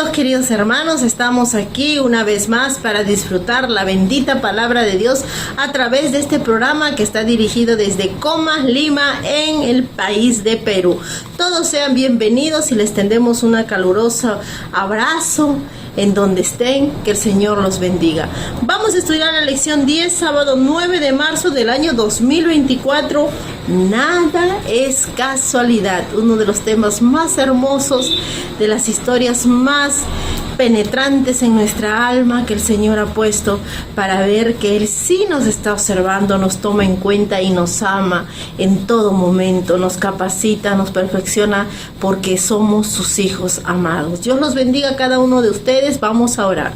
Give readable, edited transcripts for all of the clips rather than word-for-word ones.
Bienvenidos, queridos hermanos, estamos aquí una vez más para disfrutar la bendita palabra de Dios a través de este programa que está dirigido desde Comas, Lima, en el país de Perú. Todos sean bienvenidos y les tendemos un caluroso abrazo en donde estén, que el Señor los bendiga. Vamos a estudiar la lección 10, sábado 9 de marzo del año 2024. Nada es casualidad, uno de los temas más hermosos, de las historias más penetrantes en nuestra alma que el Señor ha puesto para ver que Él sí nos está observando, nos toma en cuenta y nos ama en todo momento, nos capacita, nos perfecciona porque somos sus hijos amados. Dios los bendiga a cada uno de ustedes. Vamos a orar.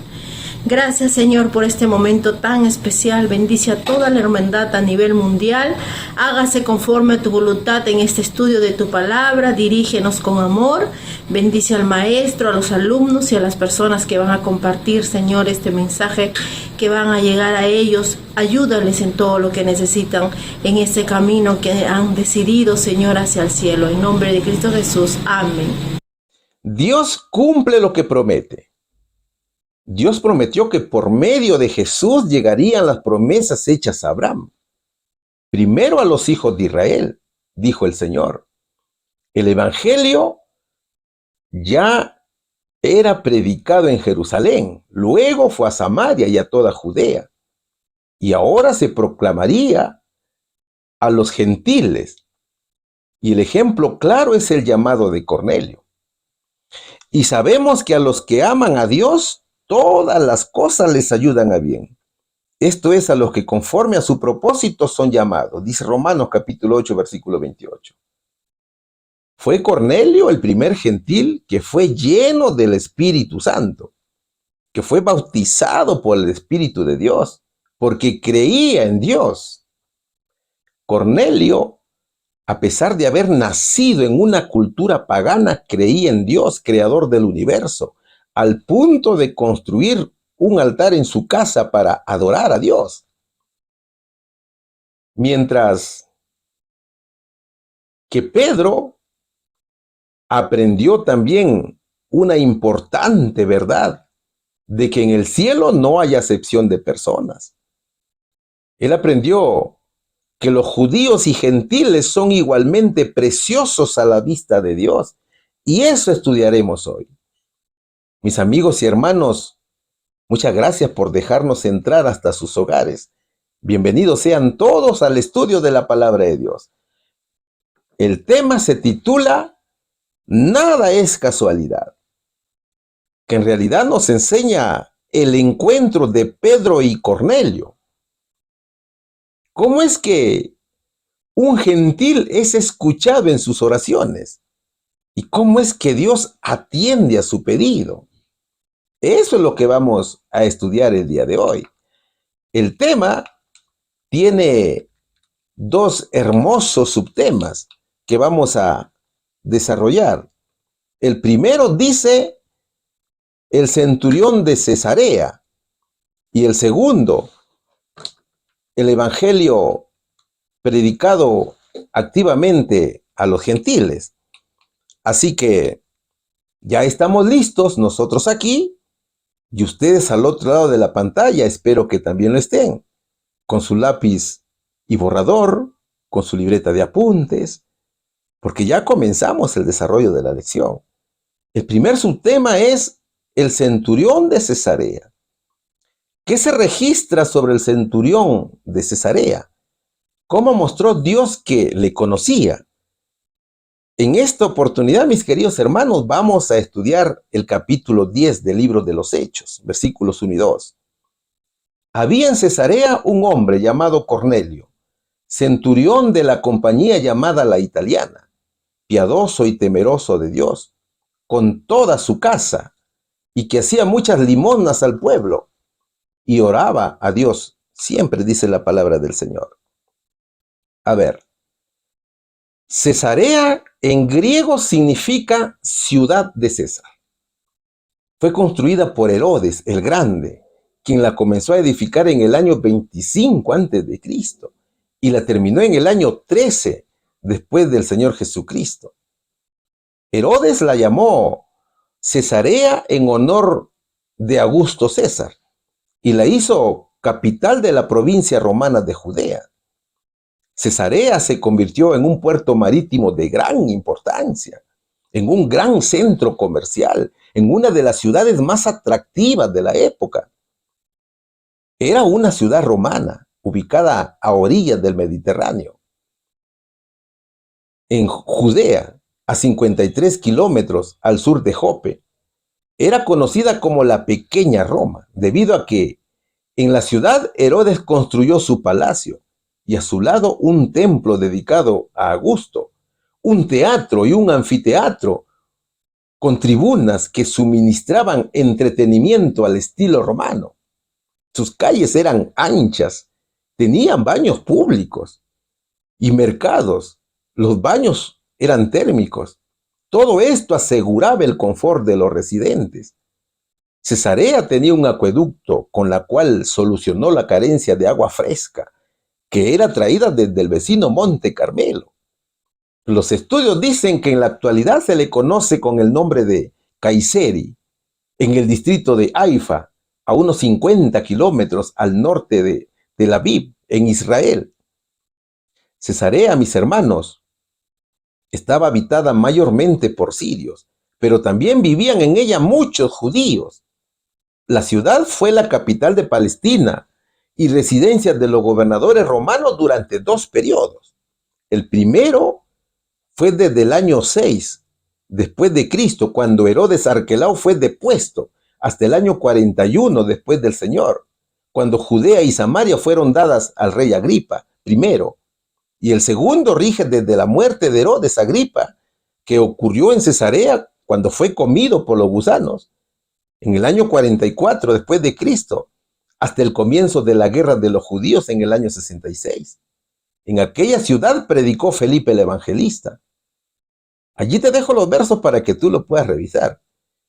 Gracias, Señor, por este momento tan especial. Bendice a toda la hermandad a nivel mundial. Hágase conforme a tu voluntad en este estudio de tu palabra. Dirígenos con amor. Bendice al maestro, a los alumnos y a las personas que van a compartir, Señor, este mensaje, que van a llegar a ellos. Ayúdales en todo lo que necesitan en este camino que han decidido, Señor, hacia el cielo. En nombre de Cristo Jesús. Amén. Dios cumple lo que promete. Dios prometió que por medio de Jesús llegarían las promesas hechas a Abraham. Primero a los hijos de Israel, dijo el Señor. El Evangelio ya era predicado en Jerusalén, luego fue a Samaria y a toda Judea, y ahora se proclamaría a los gentiles. Y el ejemplo claro es el llamado de Cornelio. Y sabemos que a los que aman a Dios, todas las cosas les ayudan a bien. Esto es, a los que conforme a su propósito son llamados. Dice Romanos capítulo 8, versículo 28. Fue Cornelio el primer gentil que fue lleno del Espíritu Santo, que fue bautizado por el Espíritu de Dios, porque creía en Dios. Cornelio, a pesar de haber nacido en una cultura pagana, creía en Dios, creador del universo, al punto de construir un altar en su casa para adorar a Dios. Mientras que Pedro aprendió también una importante verdad, de que en el cielo no hay acepción de personas. Él aprendió que los judíos y gentiles son igualmente preciosos a la vista de Dios, y eso estudiaremos hoy. Mis amigos y hermanos, muchas gracias por dejarnos entrar hasta sus hogares. Bienvenidos sean todos al estudio de la palabra de Dios. El tema se titula Nada es casualidad, que en realidad nos enseña el encuentro de Pedro y Cornelio. ¿Cómo es que un gentil es escuchado en sus oraciones? ¿Y cómo es que Dios atiende a su pedido? Eso es lo que vamos a estudiar el día de hoy. El tema tiene dos hermosos subtemas que vamos a desarrollar. El primero dice el centurión de Cesarea, y el segundo, el evangelio predicado activamente a los gentiles. Así que ya estamos listos nosotros aquí, y ustedes al otro lado de la pantalla, espero que también lo estén, con su lápiz y borrador, con su libreta de apuntes, porque ya comenzamos el desarrollo de la lección. El primer subtema es el centurión de Cesarea. ¿Qué se registra sobre el centurión de Cesarea? ¿Cómo mostró Dios que le conocía? En esta oportunidad, mis queridos hermanos, vamos a estudiar el capítulo 10 del libro de los Hechos, versículos 1 y 2. Había en Cesarea un hombre llamado Cornelio, centurión de la compañía llamada la Italiana, piadoso y temeroso de Dios, con toda su casa, y que hacía muchas limosnas al pueblo, y oraba a Dios. Siempre dice la palabra del Señor. A ver, Cesarea en griego significa ciudad de César. Fue construida por Herodes el Grande, quien la comenzó a edificar en el año 25 a.C. y la terminó en el año 13 después del Señor Jesucristo. Herodes la llamó Cesarea en honor de Augusto César y la hizo capital de la provincia romana de Judea. Cesarea se convirtió en un puerto marítimo de gran importancia, en un gran centro comercial, en una de las ciudades más atractivas de la época. Era una ciudad romana, ubicada a orillas del Mediterráneo. En Judea, a 53 kilómetros al sur de Jope, era conocida como la Pequeña Roma, debido a que en la ciudad Herodes construyó su palacio y a su lado un templo dedicado a Augusto, un teatro y un anfiteatro con tribunas que suministraban entretenimiento al estilo romano. Sus calles eran anchas, tenían baños públicos y mercados. Los baños eran térmicos. Todo esto aseguraba el confort de los residentes. Cesarea tenía un acueducto con la cual solucionó la carencia de agua fresca, que era traída desde el vecino Monte Carmelo. Los estudios dicen que en la actualidad se le conoce con el nombre de Kayseri, en el distrito de Haifa, a unos 50 kilómetros al norte de Tel Aviv, en Israel. Cesarea, mis hermanos, estaba habitada mayormente por sirios, pero también vivían en ella muchos judíos. La ciudad fue la capital de Palestina y residencia de los gobernadores romanos durante 2 periodos. El primero fue desde el año 6 después de Cristo, cuando Herodes Arquelao fue depuesto, hasta el año 41 después del Señor, cuando Judea y Samaria fueron dadas al rey Agripa primero. Y el segundo rige desde la muerte de Herodes Agripa, que ocurrió en Cesarea cuando fue comido por los gusanos, en el año 44 después de Cristo, hasta el comienzo de la guerra de los judíos en el año 66. En aquella ciudad predicó Felipe el Evangelista. Allí te dejo los versos para que tú lo puedas revisar.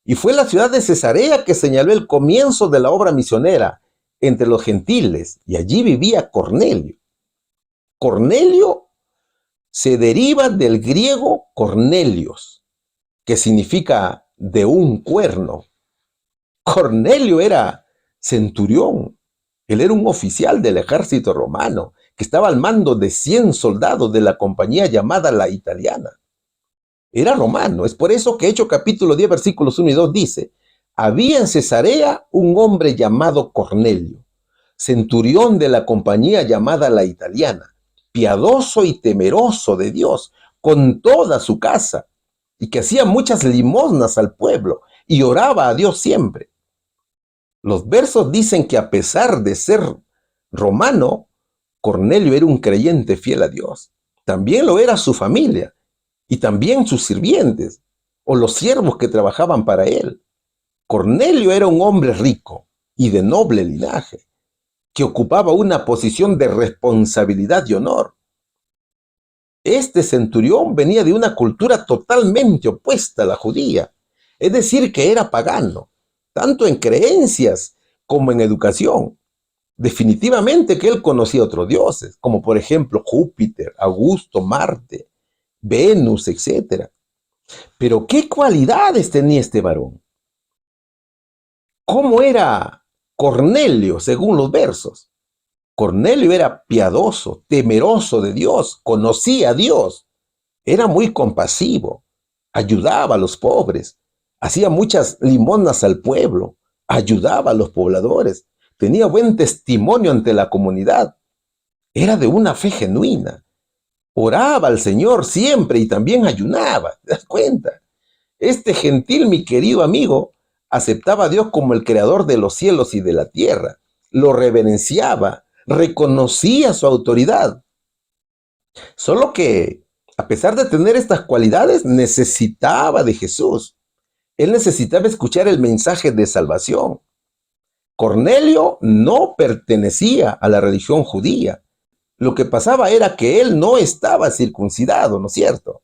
Y fue la ciudad de Cesarea que señaló el comienzo de la obra misionera entre los gentiles, y allí vivía Cornelio. Cornelio se deriva del griego Cornelios, que significa de un cuerno. Cornelio era centurión. Él era un oficial del ejército romano que estaba al mando de 100 soldados de la compañía llamada la Italiana. Era romano. Es por eso que Hechos capítulo 10 versículos 1 y 2 dice: había en Cesarea un hombre llamado Cornelio, centurión de la compañía llamada la Italiana, piadoso y temeroso de Dios con toda su casa, y que hacía muchas limosnas al pueblo y oraba a Dios siempre. Los versos dicen que a pesar de ser romano, Cornelio era un creyente fiel a Dios. También lo era su familia y también sus sirvientes o los siervos que trabajaban para él. Cornelio era un hombre rico y de noble linaje, que ocupaba una posición de responsabilidad y honor. Este centurión venía de una cultura totalmente opuesta a la judía, es decir, que era pagano, tanto en creencias como en educación. Definitivamente que él conocía otros dioses, como por ejemplo Júpiter, Augusto, Marte, Venus, etc. Pero ¿qué cualidades tenía este varón? ¿Cómo era Cornelio según los versos? Cornelio era piadoso, temeroso de Dios, conocía a Dios, era muy compasivo, ayudaba a los pobres, hacía muchas limosnas al pueblo, ayudaba a los pobladores, tenía buen testimonio ante la comunidad, era de una fe genuina, oraba al Señor siempre y también ayunaba. ¿Te das cuenta? Este gentil, mi querido amigo, aceptaba a Dios como el creador de los cielos y de la tierra, lo reverenciaba, reconocía su autoridad. Solo que, a pesar de tener estas cualidades, necesitaba de Jesús. Él necesitaba escuchar el mensaje de salvación. Cornelio no pertenecía a la religión judía. Lo que pasaba era que él no estaba circuncidado, ¿no es cierto?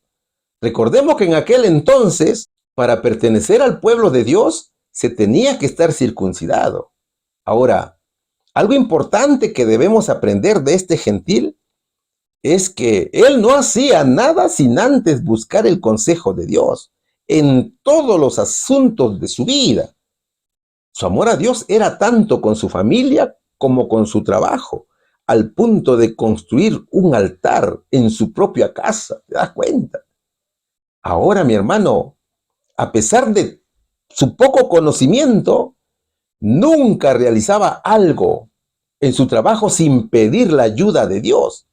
Recordemos que en aquel entonces, para pertenecer al pueblo de Dios, se tenía que estar circuncidado. Ahora, algo importante que debemos aprender de este gentil es que él no hacía nada sin antes buscar el consejo de Dios. en todos los asuntos de su vida. Su amor a Dios era tanto con su familia como con su trabajo, al punto de construir un altar en su propia casa. ¿Te das cuenta? Ahora, mi hermano, a pesar de su poco conocimiento, nunca realizaba algo en su trabajo sin pedir la ayuda de Dios.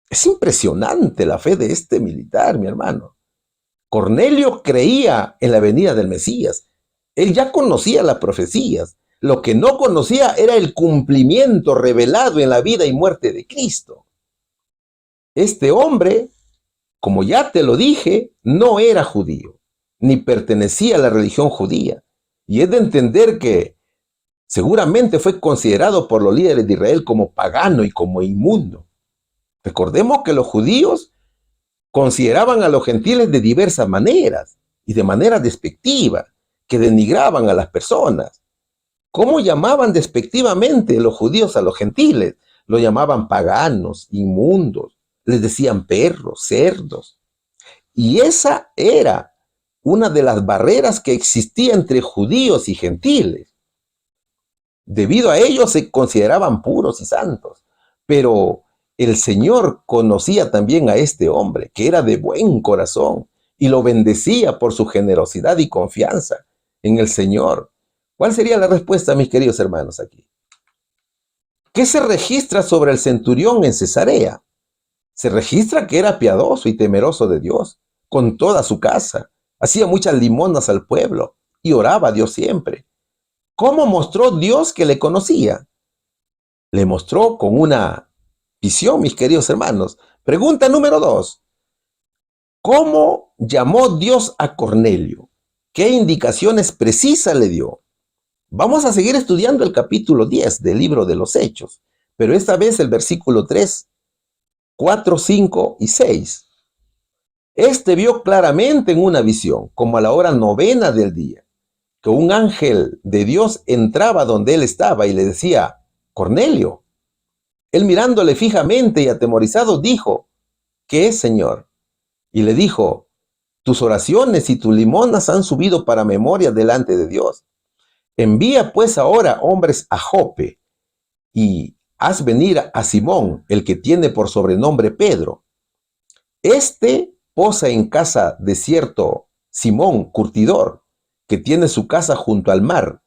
Es impresionante la fe de este militar, mi hermano. Cornelio creía en la venida del Mesías. Él ya conocía las profecías. Lo que no conocía era el cumplimiento revelado en la vida y muerte de Cristo. Este hombre, como ya te lo dije, no era judío, ni pertenecía a la religión judía. Y es de entender que seguramente fue considerado por los líderes de Israel como pagano y como inmundo. Recordemos que los judíos consideraban a los gentiles de diversas maneras y de manera despectiva, que denigraban a las personas. ¿Cómo llamaban despectivamente los judíos a los gentiles? Lo llamaban paganos, inmundos, les decían perros, cerdos. Y esa era una de las barreras que existía entre judíos y gentiles. Debido a ello se consideraban puros y santos. Pero el Señor conocía también a este hombre, que era de buen corazón, y lo bendecía por su generosidad y confianza en el Señor. ¿Cuál sería la respuesta, mis queridos hermanos, aquí? ¿Qué se registra sobre el centurión en Cesarea? Se registra que era piadoso y temeroso de Dios, con toda su casa. Hacía muchas limonas al pueblo y oraba a Dios siempre. ¿Cómo mostró Dios que le conocía? Le mostró con una visión, mis queridos hermanos. Pregunta número 2. ¿Cómo llamó Dios a Cornelio? ¿Qué indicaciones precisas le dio? Vamos a seguir estudiando el capítulo 10 del libro de los Hechos, pero esta vez el versículo 3, 4, 5 y 6. Este vio claramente en una visión, como a la hora 9 del día, que un ángel de Dios entraba donde él estaba y le decía, Cornelio. Él mirándole fijamente y atemorizado dijo, ¿qué es, Señor? Y le dijo, tus oraciones y tus limonas han subido para memoria delante de Dios. Envía pues ahora hombres a Jope y haz venir a Simón, el que tiene por sobrenombre Pedro. Este posa en casa de cierto Simón, curtidor, que tiene su casa junto al mar.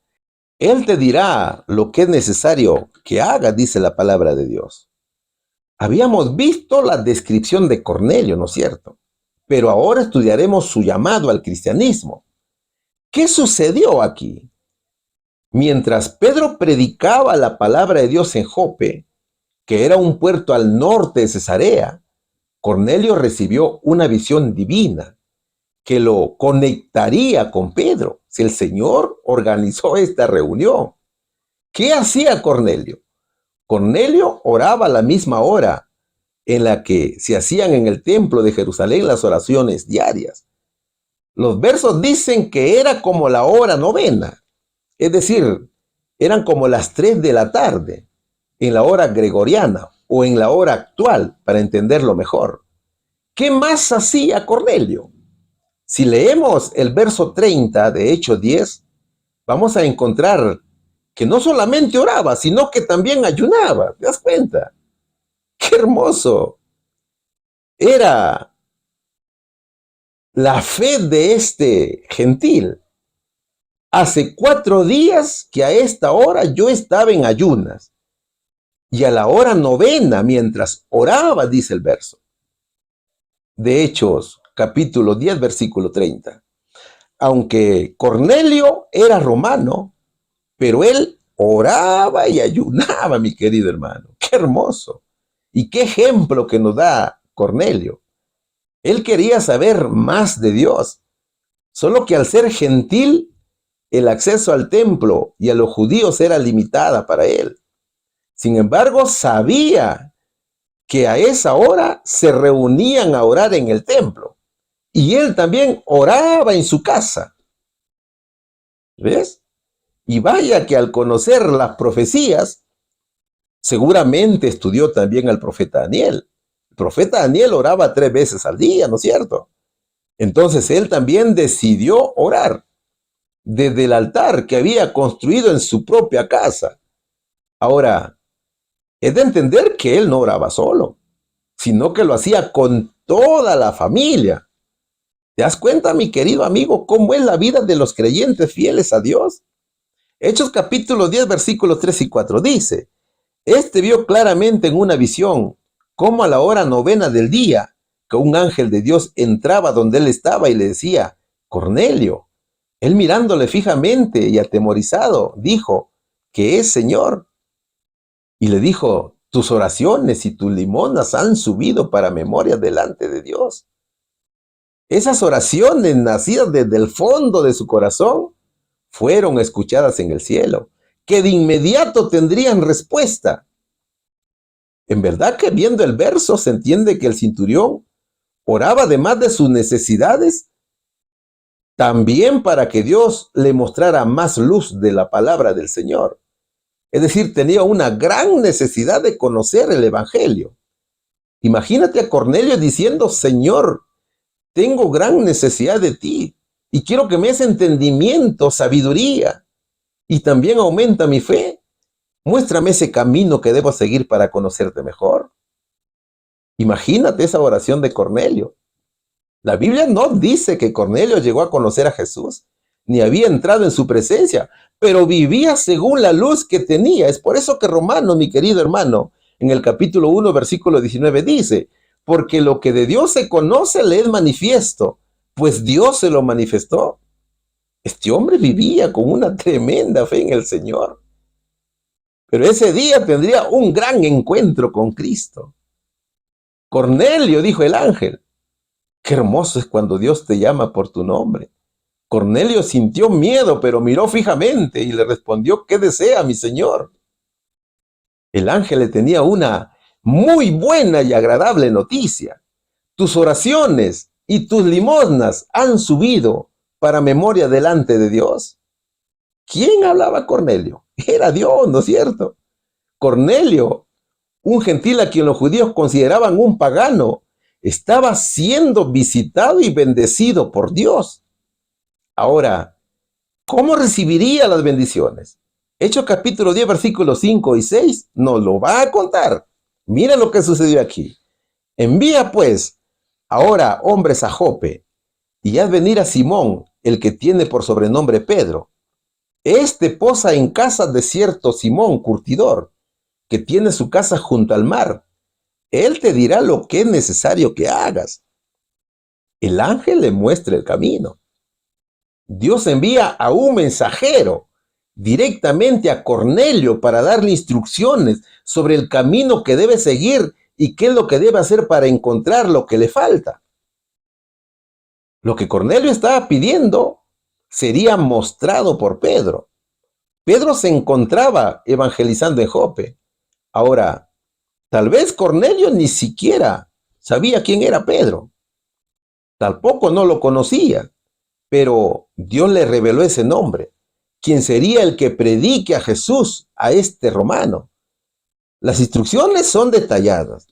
Él te dirá lo que es necesario que haga, dice la palabra de Dios. Habíamos visto la descripción de Cornelio, ¿no es cierto? Pero ahora estudiaremos su llamado al cristianismo. ¿Qué sucedió aquí? Mientras Pedro predicaba la palabra de Dios en Jope, que era un puerto al norte de Cesarea, Cornelio recibió una visión divina que lo conectaría con Pedro, si el Señor organizó esta reunión. ¿Qué hacía Cornelio? Cornelio oraba a la misma hora en la que se hacían en el templo de Jerusalén las oraciones diarias. Los versos dicen que era como la hora 9, es decir, eran como las 3 de la tarde, en la hora gregoriana o en la hora actual, para entenderlo mejor. ¿Qué más hacía Cornelio? Si leemos el verso 30 de Hechos 10, vamos a encontrar que no solamente oraba, sino que también ayunaba. ¿Te das cuenta? ¡Qué hermoso! Era la fe de este gentil. Hace 4 días que a esta hora yo estaba en ayunas. Y a la hora 9, mientras oraba, dice el verso de Hechos, capítulo 10, versículo 30. Aunque Cornelio era romano, pero él oraba y ayunaba, mi querido hermano. ¡Qué hermoso! Y qué ejemplo que nos da Cornelio. Él quería saber más de Dios, solo que al ser gentil, el acceso al templo y a los judíos era limitada para él. Sin embargo, sabía que a esa hora se reunían a orar en el templo. Y él también oraba en su casa. ¿Ves? Y vaya que al conocer las profecías, seguramente estudió también al profeta Daniel. El profeta Daniel oraba 3 veces al día, ¿no es cierto? Entonces él también decidió orar desde el altar que había construido en su propia casa. Ahora, es de entender que él no oraba solo, sino que lo hacía con toda la familia. ¿Te das cuenta, mi querido amigo, cómo es la vida de los creyentes fieles a Dios? Hechos capítulo 10, versículos 3 y 4 dice: Este vio claramente en una visión cómo a la hora novena del día que un ángel de Dios entraba donde él estaba y le decía: Cornelio. Él mirándole fijamente y atemorizado, dijo: ¿Qué es, Señor? Y le dijo: Tus oraciones y tus limonas han subido para memoria delante de Dios. Esas oraciones nacidas desde el fondo de su corazón fueron escuchadas en el cielo, que de inmediato tendrían respuesta. En verdad que viendo el verso se entiende que el centurión oraba además de sus necesidades, también para que Dios le mostrara más luz de la palabra del Señor. Es decir, tenía una gran necesidad de conocer el Evangelio. Imagínate a Cornelio diciendo: Señor, tengo gran necesidad de ti y quiero que me des entendimiento, sabiduría, y también aumenta mi fe. Muéstrame ese camino que debo seguir para conocerte mejor. Imagínate esa oración de Cornelio. La Biblia no dice que Cornelio llegó a conocer a Jesús, ni había entrado en su presencia, pero vivía según la luz que tenía. Es por eso que Romanos, mi querido hermano, en el capítulo 1, versículo 19 dice: Porque lo que de Dios se conoce le es manifiesto, pues Dios se lo manifestó. Este hombre vivía con una tremenda fe en el Señor. Pero ese día tendría un gran encuentro con Cristo. Cornelio, dijo el ángel, qué hermoso es cuando Dios te llama por tu nombre. Cornelio sintió miedo, pero miró fijamente y le respondió: ¿qué desea, mi señor? El ángel le tenía una muy buena y agradable noticia. Tus oraciones y tus limosnas han subido para memoria delante de Dios. ¿Quién hablaba Cornelio? Era Dios, ¿no es cierto? Cornelio, un gentil a quien los judíos consideraban un pagano, estaba siendo visitado y bendecido por Dios. Ahora, ¿cómo recibiría las bendiciones? Hechos capítulo 10, versículos 5 y 6 nos lo va a contar. Mira lo que sucedió aquí. Envía pues ahora hombres a Jope y haz venir a Simón, el que tiene por sobrenombre Pedro. Este posa en casa de cierto Simón, curtidor, que tiene su casa junto al mar. Él te dirá lo que es necesario que hagas. El ángel le muestra el camino. Dios envía a un mensajero directamente a Cornelio para darle instrucciones sobre el camino que debe seguir y qué es lo que debe hacer para encontrar lo que le falta. Lo que Cornelio estaba pidiendo sería mostrado por Pedro. Pedro se encontraba evangelizando en Jope. Ahora, tal vez Cornelio ni siquiera sabía quién era Pedro. Tampoco no lo conocía, pero Dios le reveló ese nombre, quien sería el que predique a Jesús a este romano. Las instrucciones son detalladas.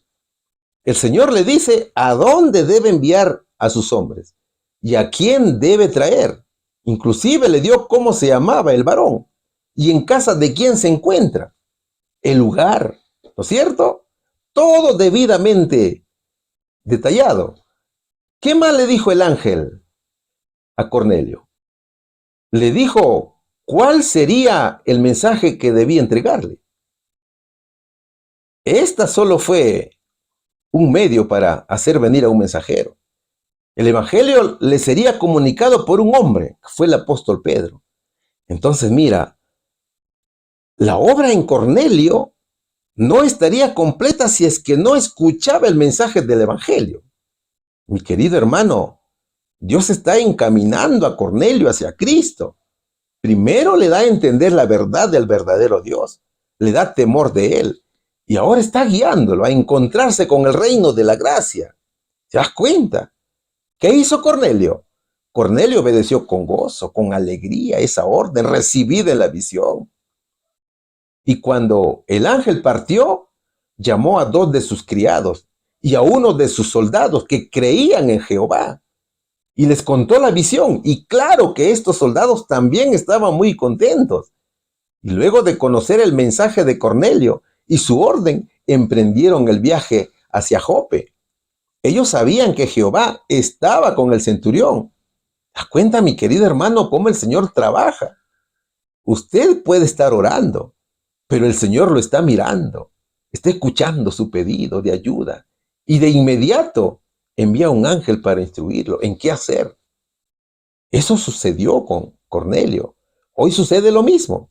El Señor le dice a dónde debe enviar a sus hombres y a quién debe traer. Inclusive le dio cómo se llamaba el varón y en casa de quién se encuentra, el lugar, ¿no es cierto? Todo debidamente detallado. ¿Qué más le dijo el ángel a Cornelio? Le dijo cuál sería el mensaje que debía entregarle. Esta solo fue un medio para hacer venir a un mensajero. El evangelio le sería comunicado por un hombre, que fue el apóstol Pedro. Entonces, mira, la obra en Cornelio no estaría completa si es que no escuchaba el mensaje del evangelio. Mi querido hermano, Dios está encaminando a Cornelio hacia Cristo. Primero le da a entender la verdad del verdadero Dios, le da temor de él, y ahora está guiándolo a encontrarse con el reino de la gracia. ¿Te das cuenta? ¿Qué hizo Cornelio? Cornelio obedeció con gozo, con alegría esa orden recibida en la visión. Y cuando el ángel partió, llamó a 2 de sus criados y a uno de sus soldados que creían en Jehová. y les contó la visión. Y claro que estos soldados también estaban muy contentos. Y luego de conocer el mensaje de Cornelio y su orden, emprendieron el viaje hacia Jope. Ellos sabían que Jehová estaba con el centurión. Da cuenta, mi querido hermano, cómo el Señor trabaja. Usted puede estar orando, pero el Señor lo está mirando, está escuchando su pedido de ayuda y de inmediato envía un ángel para instruirlo en qué hacer. Eso sucedió con Cornelio. Hoy sucede lo mismo.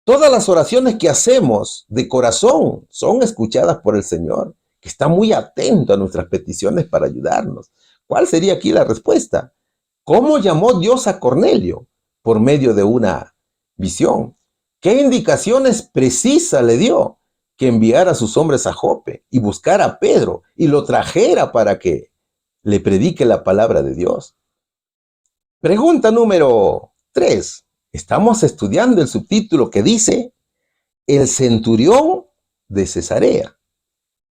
Todas las oraciones que hacemos de corazón son escuchadas por el Señor, que está muy atento a nuestras peticiones para ayudarnos. ¿Cuál sería aquí la respuesta? ¿Cómo llamó Dios a Cornelio? Por medio de una visión. ¿Qué indicaciones precisas le dio? Que enviara a sus hombres a Jope y buscara a Pedro y lo trajera para que le predique la palabra de Dios. Pregunta número 3. Estamos estudiando el subtítulo que dice El centurión de Cesarea.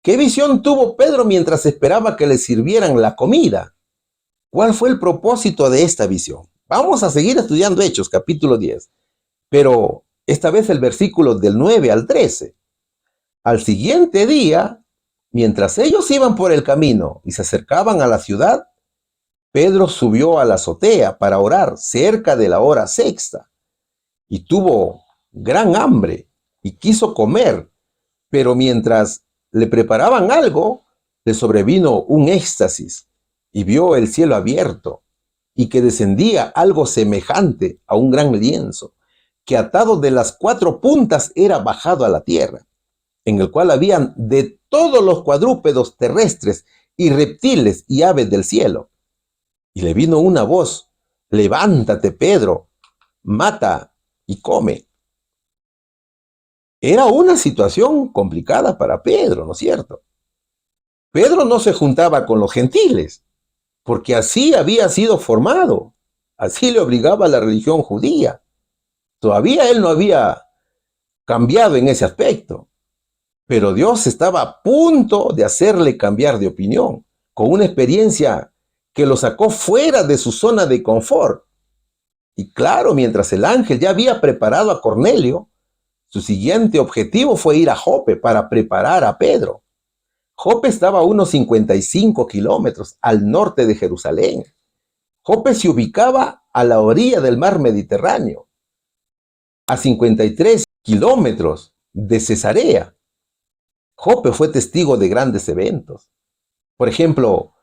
¿Qué visión tuvo Pedro mientras esperaba que le sirvieran la comida? ¿Cuál fue el propósito de esta visión? Vamos a seguir estudiando Hechos, capítulo 10, pero esta vez el versículo del 9 al 13. Al siguiente día, mientras ellos iban por el camino y se acercaban a la ciudad, Pedro subió a la azotea para orar cerca de la hora sexta y tuvo gran hambre y quiso comer, pero mientras le preparaban algo, le sobrevino un éxtasis y vio el cielo abierto y que descendía algo semejante a un gran lienzo, que atado de las 4 puntas era bajado a la tierra, en el cual habían de todos los cuadrúpedos terrestres y reptiles y aves del cielo. Y le vino una voz: levántate, Pedro, mata y come. Era una situación complicada para Pedro, ¿no es cierto? Pedro no se juntaba con los gentiles, porque así había sido formado, así le obligaba la religión judía. Todavía él no había cambiado en ese aspecto, pero Dios estaba a punto de hacerle cambiar de opinión, con una experiencia que lo sacó fuera de su zona de confort. Y claro, mientras el ángel ya había preparado a Cornelio, su siguiente objetivo fue ir a Jope para preparar a Pedro. Jope estaba a unos 55 kilómetros al norte de Jerusalén. Jope se ubicaba a la orilla del mar Mediterráneo, a 53 kilómetros de Cesarea. Jope fue testigo de grandes eventos. Por ejemplo,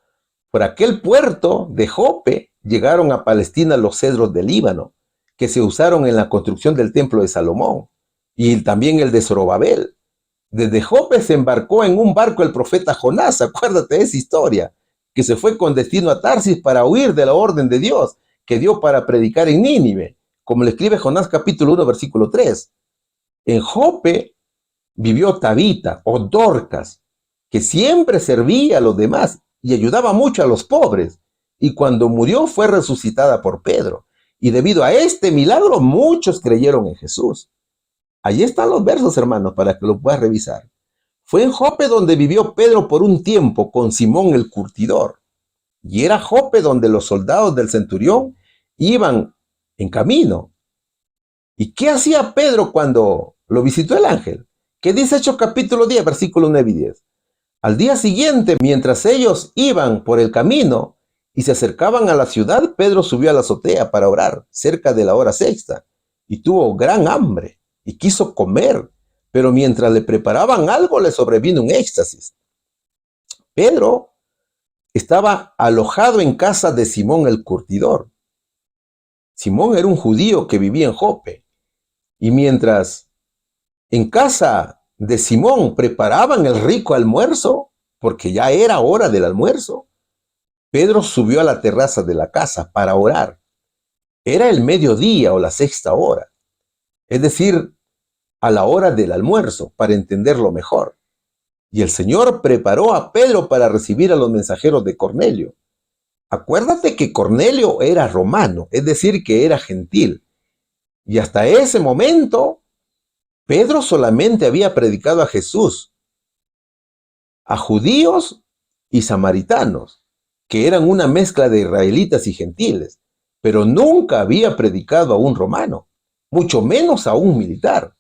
por aquel puerto de Jope llegaron a Palestina los cedros del Líbano, que se usaron en la construcción del templo de Salomón, y también el de Zorobabel. Desde Jope se embarcó en un barco el profeta Jonás, acuérdate de esa historia, que se fue con destino a Tarsis para huir de la orden de Dios que dio para predicar en Nínive, como le escribe Jonás capítulo 1, versículo 3. En Jope vivió Tabita o Dorcas, que siempre servía a los demás y ayudaba mucho a los pobres, y cuando murió fue resucitada por Pedro, y debido a este milagro muchos creyeron en Jesús. Allí están los versos, hermanos, para que lo puedas revisar. Fue en Jope donde vivió Pedro por un tiempo con Simón el curtidor, y era Jope donde los soldados del centurión iban en camino. ¿Y qué hacía Pedro cuando lo visitó el ángel? ¿Qué dice Hechos capítulo 10, versículos 9 y 10? Al día siguiente, mientras ellos iban por el camino y se acercaban a la ciudad, Pedro subió a la azotea para orar cerca de la hora sexta y tuvo gran hambre y quiso comer, pero mientras le preparaban algo le sobrevino un éxtasis. Pedro estaba alojado en casa de Simón el curtidor. Simón era un judío que vivía en Jope, y mientras en casa de Simón preparaban el rico almuerzo, porque ya era hora del almuerzo, Pedro subió a la terraza de la casa para orar. Era el mediodía o la sexta hora, es decir, a la hora del almuerzo, para entenderlo mejor. Y el Señor preparó a Pedro para recibir a los mensajeros de Cornelio. Acuérdate que Cornelio era romano, es decir, que era gentil. Y hasta ese momento, Pedro solamente había predicado a Jesús, a judíos y samaritanos. que eran una mezcla de israelitas y gentiles, pero nunca había predicado a un romano, mucho menos a un militar,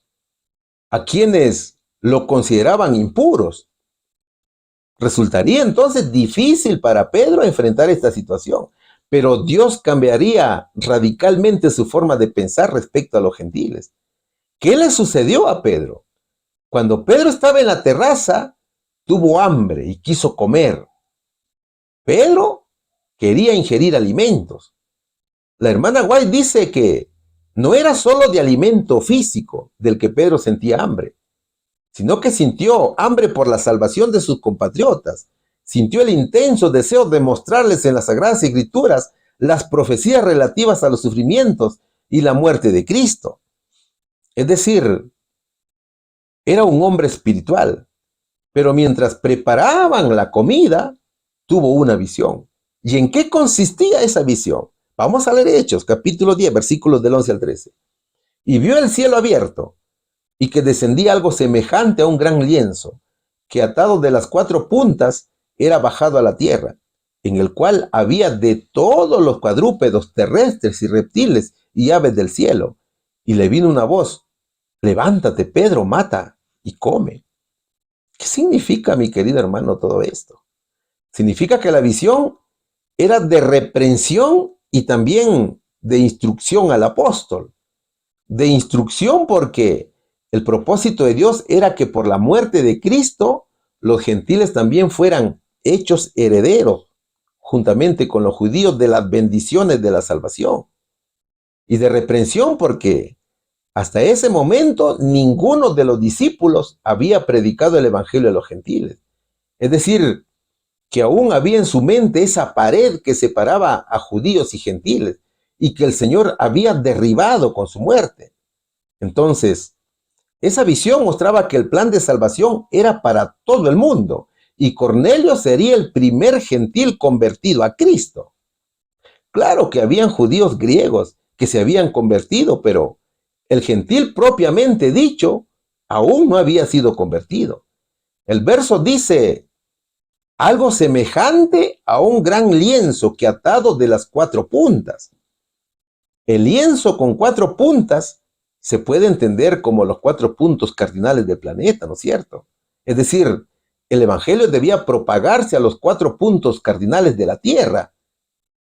a quienes lo consideraban impuros. Resultaría entonces difícil para Pedro enfrentar esta situación, pero Dios cambiaría radicalmente su forma de pensar respecto a los gentiles. ¿Qué le sucedió a Pedro? Cuando Pedro estaba en la terraza, tuvo hambre y quiso comer. Pedro quería ingerir alimentos. La hermana White dice que no era solo de alimento físico del que Pedro sentía hambre, sino que sintió hambre por la salvación de sus compatriotas. Sintió el intenso deseo de mostrarles en las Sagradas Escrituras las profecías relativas a los sufrimientos y la muerte de Cristo. Es decir, era un hombre espiritual, pero mientras preparaban la comida, tuvo una visión. ¿Y en qué consistía esa visión? Vamos a leer Hechos, capítulo 10, versículos del 11 al 13. Y vio el cielo abierto, y que descendía algo semejante a un gran lienzo, que atado de las 4 puntas era bajado a la tierra, en el cual había de todos los cuadrúpedos terrestres y reptiles y aves del cielo. Y le vino una voz: levántate, Pedro, mata y come. ¿Qué significa, mi querido hermano, todo esto? Significa que la visión era de reprensión y también de instrucción al apóstol. De instrucción porque el propósito de Dios era que por la muerte de Cristo los gentiles también fueran hechos herederos, juntamente con los judíos, de las bendiciones de la salvación. Y de reprensión porque hasta ese momento ninguno de los discípulos había predicado el evangelio a los gentiles. Es decir, que aún había en su mente esa pared que separaba a judíos y gentiles y que el Señor había derribado con su muerte. Entonces, esa visión mostraba que el plan de salvación era para todo el mundo y Cornelio sería el primer gentil convertido a Cristo. Claro que habían judíos griegos que se habían convertido, pero el gentil propiamente dicho aún no había sido convertido. El verso dice: algo semejante a un gran lienzo que atado de las 4 puntas. El lienzo con 4 puntas se puede entender como los 4 puntos cardinales del planeta, ¿no es cierto? Es decir, el evangelio debía propagarse a los 4 puntos cardinales de la tierra,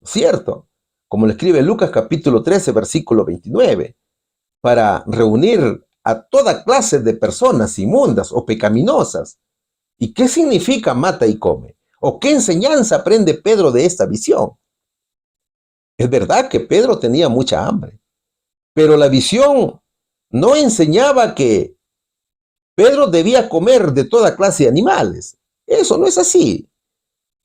¿no es cierto? Como le escribe Lucas capítulo 13, versículo 29, para reunir a toda clase de personas inmundas o pecaminosas. ¿Y qué significa mata y come? ¿O qué enseñanza aprende Pedro de esta visión? Es verdad que Pedro tenía mucha hambre, pero la visión no enseñaba que Pedro debía comer de toda clase de animales. Eso no es así.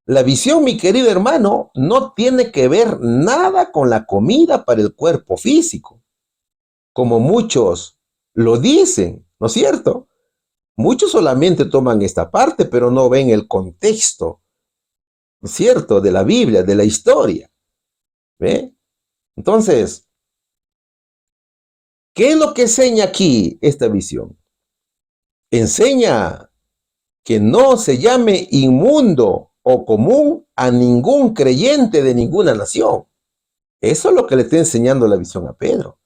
La visión, mi querido hermano, no tiene que ver nada con la comida para el cuerpo físico, como muchos lo dicen, ¿no es cierto? Muchos solamente toman esta parte, pero no ven el contexto, ¿no es cierto?, de la Biblia, de la historia. ¿Ve? Entonces, ¿qué es lo que enseña aquí esta visión? Enseña que no se llame inmundo o común a ningún creyente de ninguna nación. Eso es lo que le está enseñando la visión a Pedro.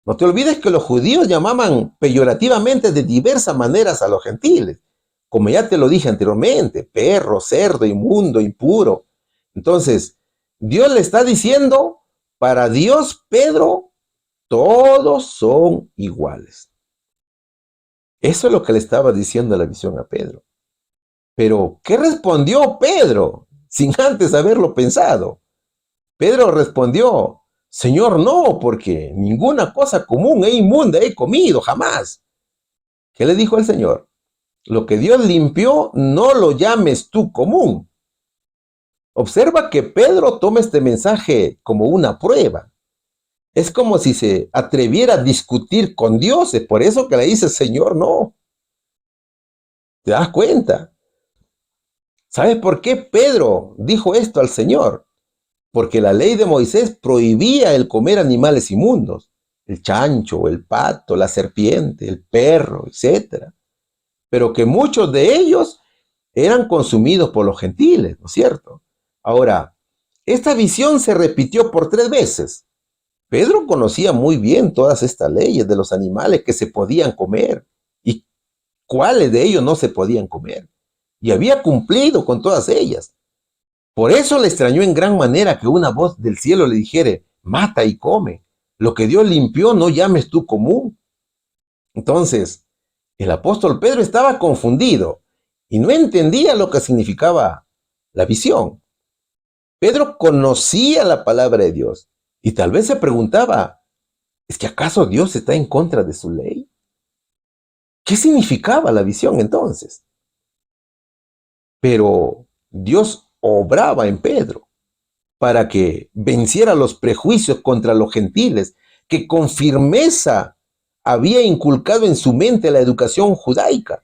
No te olvides que los judíos llamaban peyorativamente de diversas maneras a los gentiles, como ya te lo dije anteriormente: perro, cerdo, inmundo, impuro. Entonces, Dios le está diciendo: para Dios, Pedro, todos son iguales. Eso es lo que le estaba diciendo la visión a Pedro. Pero, ¿qué respondió Pedro sin antes haberlo pensado? Pedro respondió: Señor, no, porque ninguna cosa común e inmunda he comido jamás. ¿Qué le dijo el Señor? Lo que Dios limpió, no lo llames tú común. Observa que Pedro toma este mensaje como una prueba. Es como si se atreviera a discutir con Dios. Es por eso que le dice: Señor, no. ¿Te das cuenta? ¿Sabes por qué Pedro dijo esto al Señor? Porque la ley de Moisés prohibía el comer animales inmundos: el chancho, el pato, la serpiente, el perro, etc. Pero que muchos de ellos eran consumidos por los gentiles, ¿no es cierto? Ahora, esta visión se repitió por 3 veces. Pedro conocía muy bien todas estas leyes de los animales que se podían comer y cuáles de ellos no se podían comer. Y había cumplido con todas ellas. Por eso le extrañó en gran manera que una voz del cielo le dijera, mata y come. Lo que Dios limpió no llames tú común. Entonces, el apóstol Pedro estaba confundido y no entendía lo que significaba la visión. Pedro conocía la palabra de Dios y tal vez se preguntaba, ¿es que acaso Dios está en contra de su ley? ¿Qué significaba la visión entonces? Pero Dios obraba en Pedro para que venciera los prejuicios contra los gentiles, que con firmeza había inculcado en su mente la educación judaica.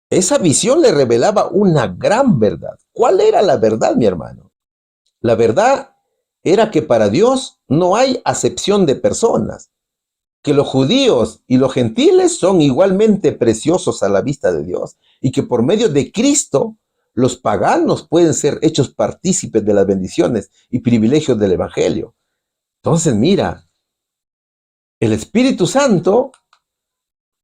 Esa visión le revelaba una gran verdad. ¿Cuál era la verdad, mi hermano? La verdad era que para Dios no hay acepción de personas, que los judíos y los gentiles son igualmente preciosos a la vista de Dios y que por medio de Cristo los paganos pueden ser hechos partícipes de las bendiciones y privilegios del Evangelio. Entonces, mira, el Espíritu Santo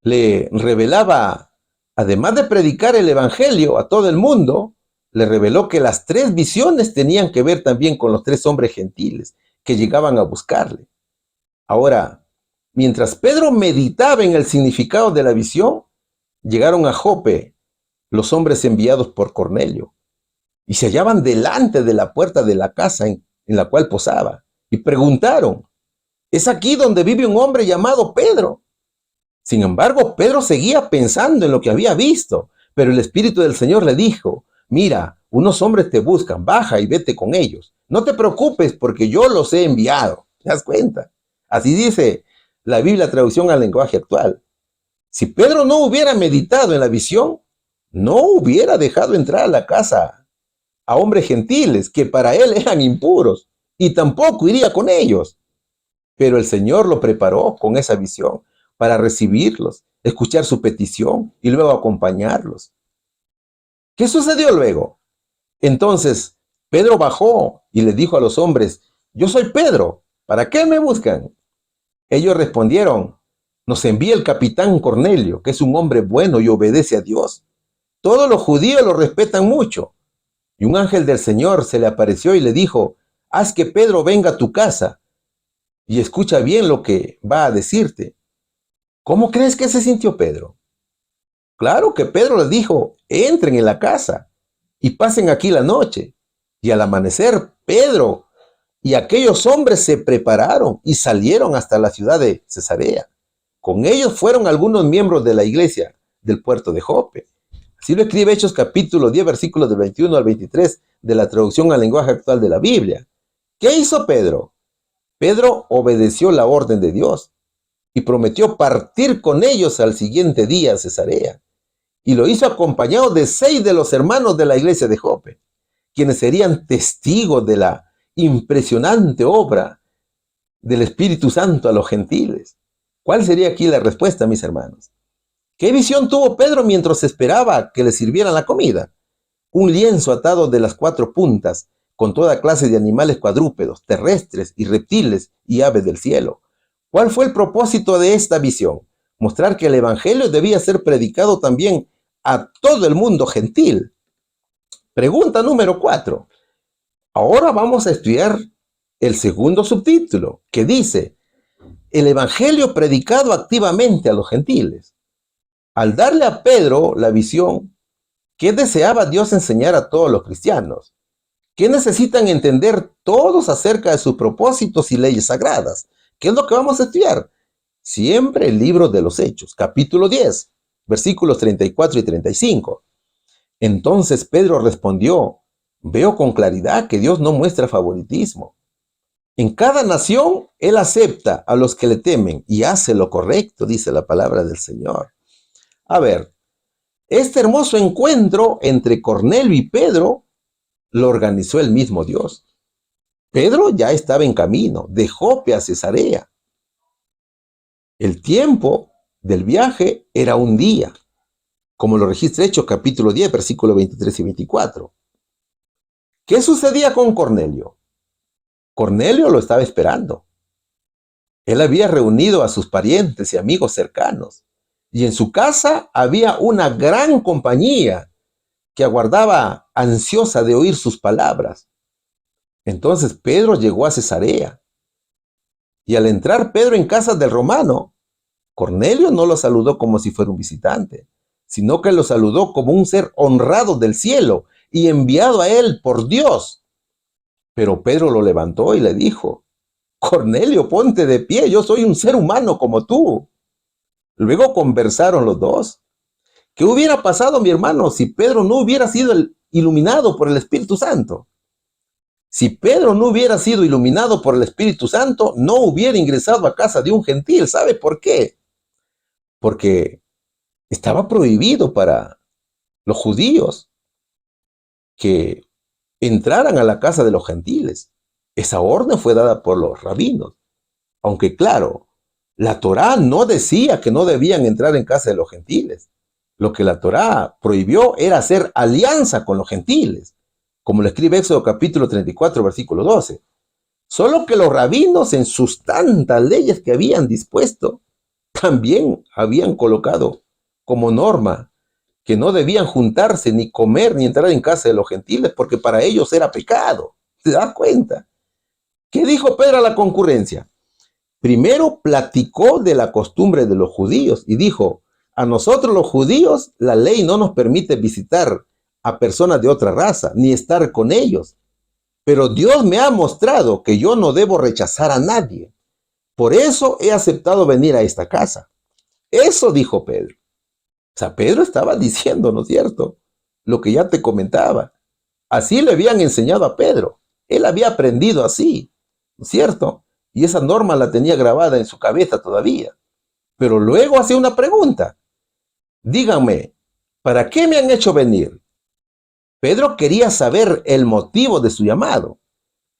le revelaba, además de predicar el Evangelio a todo el mundo, le reveló que las 3 visiones tenían que ver también con los 3 hombres gentiles que llegaban a buscarle. Ahora, mientras Pedro meditaba en el significado de la visión, llegaron a Jope los hombres enviados por Cornelio y se hallaban delante de la puerta de la casa en la cual posaba y preguntaron, ¿es aquí donde vive un hombre llamado Pedro? Sin embargo, Pedro seguía pensando en lo que había visto, pero el Espíritu del Señor le dijo, mira, unos hombres te buscan, baja y vete con ellos. No te preocupes porque yo los he enviado. ¿Te das cuenta? Así dice la Biblia, traducción al lenguaje actual. Si Pedro no hubiera meditado en la visión, no hubiera dejado entrar a la casa a hombres gentiles que para él eran impuros y tampoco iría con ellos. Pero el Señor lo preparó con esa visión para recibirlos, escuchar su petición y luego acompañarlos. ¿Qué sucedió luego? Entonces Pedro bajó y le dijo a los hombres, yo soy Pedro, ¿para qué me buscan? Ellos respondieron, nos envía el capitán Cornelio, que es un hombre bueno y obedece a Dios. Todos los judíos lo respetan mucho. Y un ángel del Señor se le apareció y le dijo, haz que Pedro venga a tu casa y escucha bien lo que va a decirte. ¿Cómo crees que se sintió Pedro? Claro que Pedro le dijo, entren en la casa y pasen aquí la noche. Y al amanecer, Pedro y aquellos hombres se prepararon y salieron hasta la ciudad de Cesarea. Con ellos fueron algunos miembros de la iglesia del puerto de Jope. Así lo escribe Hechos capítulo 10, versículos del 21 al 23 de la traducción al lenguaje actual de la Biblia. ¿Qué hizo Pedro? Pedro obedeció la orden de Dios y prometió partir con ellos al siguiente día a Cesarea. Y lo hizo acompañado de 6 de los hermanos de la iglesia de Jope, quienes serían testigos de la impresionante obra del Espíritu Santo a los gentiles. ¿Cuál sería aquí la respuesta, mis hermanos? ¿Qué visión tuvo Pedro mientras esperaba que le sirvieran la comida? Un lienzo atado de las 4 puntas, con toda clase de animales cuadrúpedos, terrestres y reptiles y aves del cielo. ¿Cuál fue el propósito de esta visión? Mostrar que el evangelio debía ser predicado también a todo el mundo gentil. Pregunta número 4. Ahora vamos a estudiar el segundo subtítulo, que dice, el evangelio predicado activamente a los gentiles. Al darle a Pedro la visión, ¿qué deseaba Dios enseñar a todos los cristianos? ¿Qué necesitan entender todos acerca de sus propósitos y leyes sagradas? ¿Qué es lo que vamos a estudiar? Siempre el libro de los Hechos, capítulo 10, versículos 34 y 35. Entonces Pedro respondió, veo con claridad que Dios no muestra favoritismo. En cada nación Él acepta a los que le temen y hace lo correcto, dice la palabra del Señor. A ver, este hermoso encuentro entre Cornelio y Pedro lo organizó el mismo Dios. Pedro ya estaba en camino de Jope a Cesarea. El tiempo del viaje era un día, como lo registra Hechos capítulo 10, versículos 23 y 24. ¿Qué sucedía con Cornelio? Cornelio lo estaba esperando. Él había reunido a sus parientes y amigos cercanos, y en su casa había una gran compañía que aguardaba ansiosa de oír sus palabras. Entonces Pedro llegó a Cesarea, y al entrar Pedro en casa del romano, Cornelio no lo saludó como si fuera un visitante, sino que lo saludó como un ser honrado del cielo y enviado a él por Dios. Pero Pedro lo levantó y le dijo: Cornelio, ponte de pie, yo soy un ser humano como tú. Luego conversaron los dos. ¿Qué hubiera pasado, mi hermano, si Pedro no hubiera sido iluminado por el Espíritu Santo? Si Pedro no hubiera sido iluminado por el Espíritu Santo, no hubiera ingresado a casa de un gentil. ¿Sabe por qué? Porque estaba prohibido para los judíos que entraran a la casa de los gentiles. Esa orden fue dada por los rabinos. Aunque claro, la Torá no decía que no debían entrar en casa de los gentiles. Lo que la Torá prohibió era hacer alianza con los gentiles, como lo escribe Éxodo capítulo 34, versículo 12. Solo que los rabinos, en sus tantas leyes que habían dispuesto, también habían colocado como norma que no debían juntarse, ni comer, ni entrar en casa de los gentiles, porque para ellos era pecado. ¿Te das cuenta? ¿Qué dijo Pedro a la concurrencia? Primero platicó de la costumbre de los judíos y dijo: a nosotros los judíos la ley no nos permite visitar a personas de otra raza, ni estar con ellos. Pero Dios me ha mostrado que yo no debo rechazar a nadie. Por eso he aceptado venir a esta casa. Eso dijo Pedro. O sea, Pedro estaba diciendo, ¿no es cierto?, lo que ya te comentaba. Así le habían enseñado a Pedro. Él había aprendido así, ¿no es cierto? Y esa norma la tenía grabada en su cabeza todavía. Pero luego hacía una pregunta. Díganme, ¿para qué me han hecho venir? Pedro quería saber el motivo de su llamado.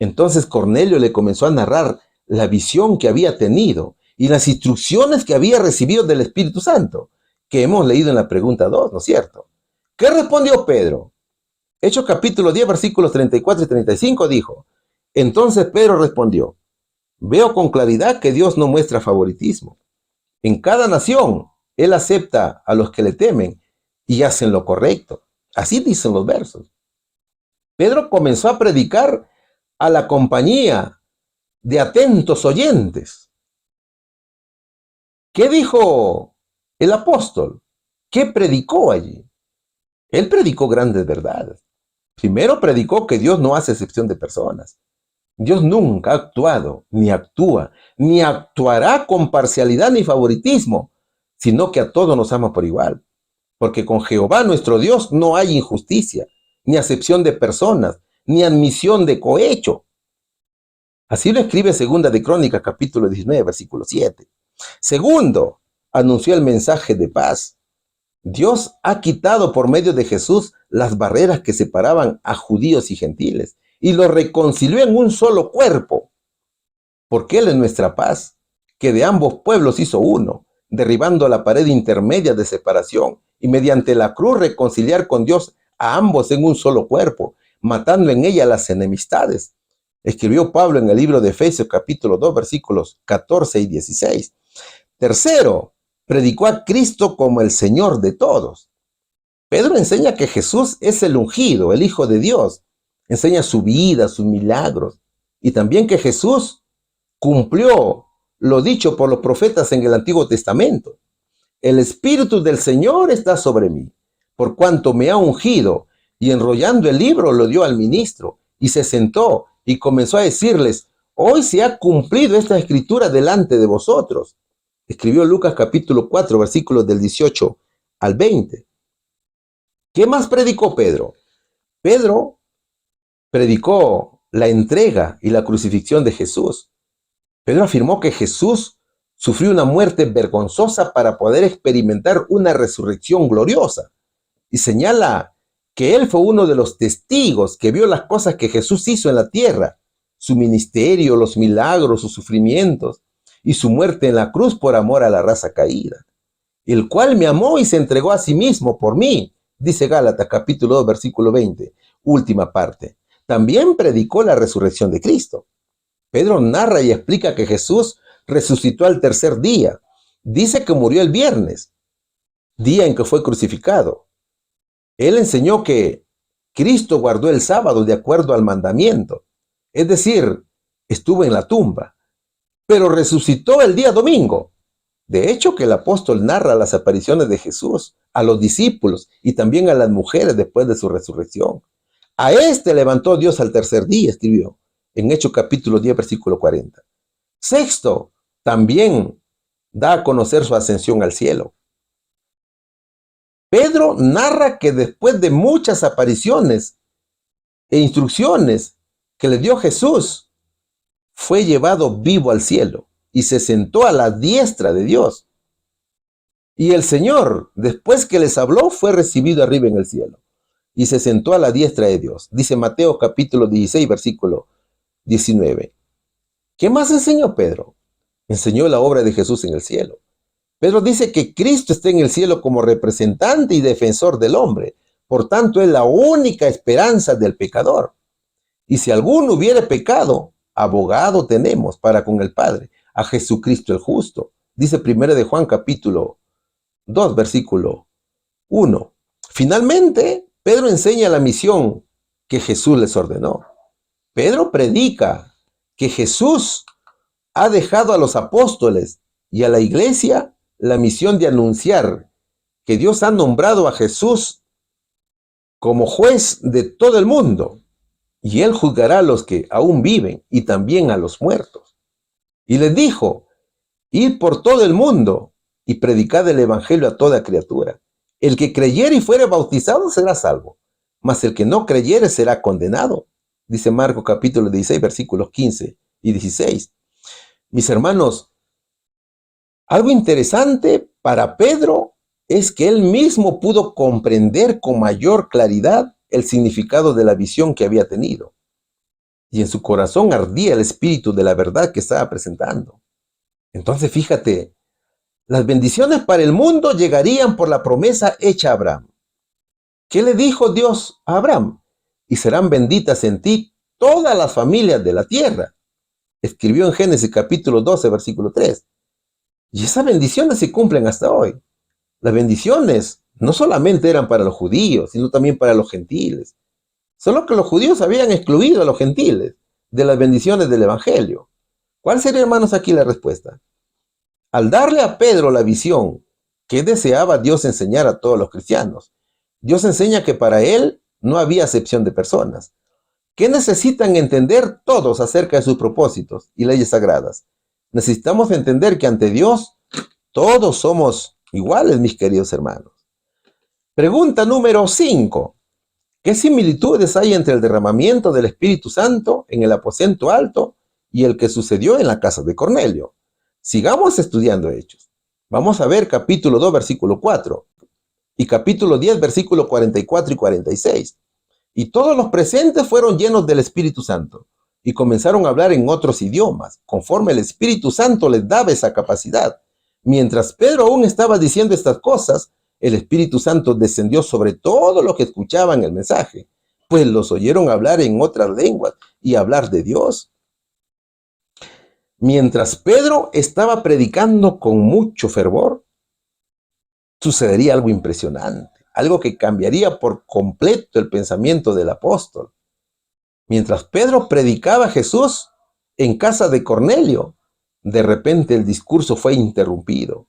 Entonces Cornelio le comenzó a narrar la visión que había tenido y las instrucciones que había recibido del Espíritu Santo, que hemos leído en la pregunta 2, ¿no es cierto? ¿Qué respondió Pedro? Hechos capítulo 10, versículos 34 y 35 dijo: entonces Pedro respondió: veo con claridad que Dios no muestra favoritismo. En cada nación Él acepta a los que le temen y hacen lo correcto. Así dicen los versos. Pedro comenzó a predicar a la compañía de atentos oyentes. ¿Qué dijo el apóstol? ¿Qué predicó allí? Él predicó grandes verdades. Primero predicó que Dios no hace excepción de personas. Dios nunca ha actuado, ni actúa, ni actuará con parcialidad ni favoritismo, sino que a todos nos ama por igual. Porque con Jehová nuestro Dios no hay injusticia, ni acepción de personas, ni admisión de cohecho. Así lo escribe Segunda de Crónicas, capítulo 19, versículo 7. Segundo, anunció el mensaje de paz. Dios ha quitado por medio de Jesús las barreras que separaban a judíos y gentiles y los reconcilió en un solo cuerpo. Porque Él es nuestra paz, que de ambos pueblos hizo uno, derribando la pared intermedia de separación y mediante la cruz reconciliar con Dios a ambos en un solo cuerpo, matando en ella las enemistades. Escribió Pablo en el libro de Efesios capítulo 2 versículos 14 y 16. Tercero, predicó a Cristo como el Señor de todos. Pedro enseña que Jesús es el ungido, el Hijo de Dios. Enseña su vida, sus milagros. Y también que Jesús cumplió lo dicho por los profetas en el Antiguo Testamento. El Espíritu del Señor está sobre mí, por cuanto me ha ungido. Y enrollando el libro lo dio al ministro y se sentó y comenzó a decirles: hoy se ha cumplido esta escritura delante de vosotros. Escribió Lucas capítulo 4, versículos del 18 al 20. ¿Qué más predicó Pedro? Pedro predicó la entrega y la crucifixión de Jesús. Pedro afirmó que Jesús sufrió una muerte vergonzosa para poder experimentar una resurrección gloriosa. Y señala que él fue uno de los testigos que vio las cosas que Jesús hizo en la tierra, su ministerio, los milagros, sus sufrimientos y su muerte en la cruz por amor a la raza caída, el cual me amó y se entregó a sí mismo por mí, dice Gálatas capítulo 2 versículo 20, última parte. también predicó la resurrección de Cristo. Pedro narra y explica que Jesús resucitó al tercer día. Dice que murió el viernes, día en que fue crucificado. Él enseñó que Cristo guardó el sábado de acuerdo al mandamiento, es decir, estuvo en la tumba, pero resucitó el día domingo. De hecho, que el apóstol narra las apariciones de Jesús a los discípulos y también a las mujeres después de su resurrección. A este levantó Dios al tercer día, escribió en Hechos capítulo 10, versículo 40. Sexto, también da a conocer su ascensión al cielo. Pedro narra que después de muchas apariciones e instrucciones que le dio Jesús, fue llevado vivo al cielo y se sentó a la diestra de Dios. Y el Señor, después que les habló, fue recibido arriba en el cielo y se sentó a la diestra de Dios. Dice Mateo capítulo 16, versículo 19. ¿Qué más enseñó Pedro? Enseñó la obra de Jesús en el cielo. Pedro dice que Cristo está en el cielo como representante y defensor del hombre. Por tanto, es la única esperanza del pecador. Y si alguno hubiere pecado, abogado tenemos para con el Padre, a Jesucristo el justo. Dice 1 de Juan capítulo 2, versículo 1. Finalmente, Pedro enseña la misión que Jesús les ordenó. Pedro predica que Jesús ha dejado a los apóstoles y a la iglesia la misión de anunciar que Dios ha nombrado a Jesús como juez de todo el mundo, y él juzgará a los que aún viven y también a los muertos. Y les dijo: id por todo el mundo y predicad el evangelio a toda criatura. El que creyere y fuere bautizado será salvo, mas el que no creyere será condenado. Dice Marcos capítulo 16, versículos 15 y 16. Mis hermanos, algo interesante para Pedro es que él mismo pudo comprender con mayor claridad el significado de la visión que había tenido. Y en su corazón ardía el espíritu de la verdad que estaba presentando. Entonces, fíjate, las bendiciones para el mundo llegarían por la promesa hecha a Abraham. ¿Qué le dijo Dios a Abraham? Y serán benditas en ti todas las familias de la tierra. Escribió en Génesis capítulo 12, versículo 3. Y esas bendiciones se cumplen hasta hoy. Las bendiciones no solamente eran para los judíos, sino también para los gentiles. Solo que los judíos habían excluido a los gentiles de las bendiciones del evangelio. ¿Cuál sería, hermanos, aquí la respuesta? Al darle a Pedro la visión que deseaba Dios enseñar a todos los cristianos, Dios enseña que para él no había acepción de personas. ¿Qué necesitan entender todos acerca de sus propósitos y leyes sagradas? Necesitamos entender que ante Dios todos somos iguales, mis queridos hermanos. Pregunta número 5. ¿Qué similitudes hay entre el derramamiento del Espíritu Santo en el aposento alto y el que sucedió en la casa de Cornelio? Sigamos estudiando Hechos. Vamos a ver capítulo 2, versículo 4 y capítulo 10, versículo 44 y 46. Y todos los presentes fueron llenos del Espíritu Santo y comenzaron a hablar en otros idiomas, conforme el Espíritu Santo les daba esa capacidad. Mientras Pedro aún estaba diciendo estas cosas, el Espíritu Santo descendió sobre todos los que escuchaban el mensaje, pues los oyeron hablar en otras lenguas y hablar de Dios. Mientras Pedro estaba predicando con mucho fervor, sucedería algo impresionante, algo que cambiaría por completo el pensamiento del apóstol. Mientras Pedro predicaba a Jesús en casa de Cornelio, de repente el discurso fue interrumpido.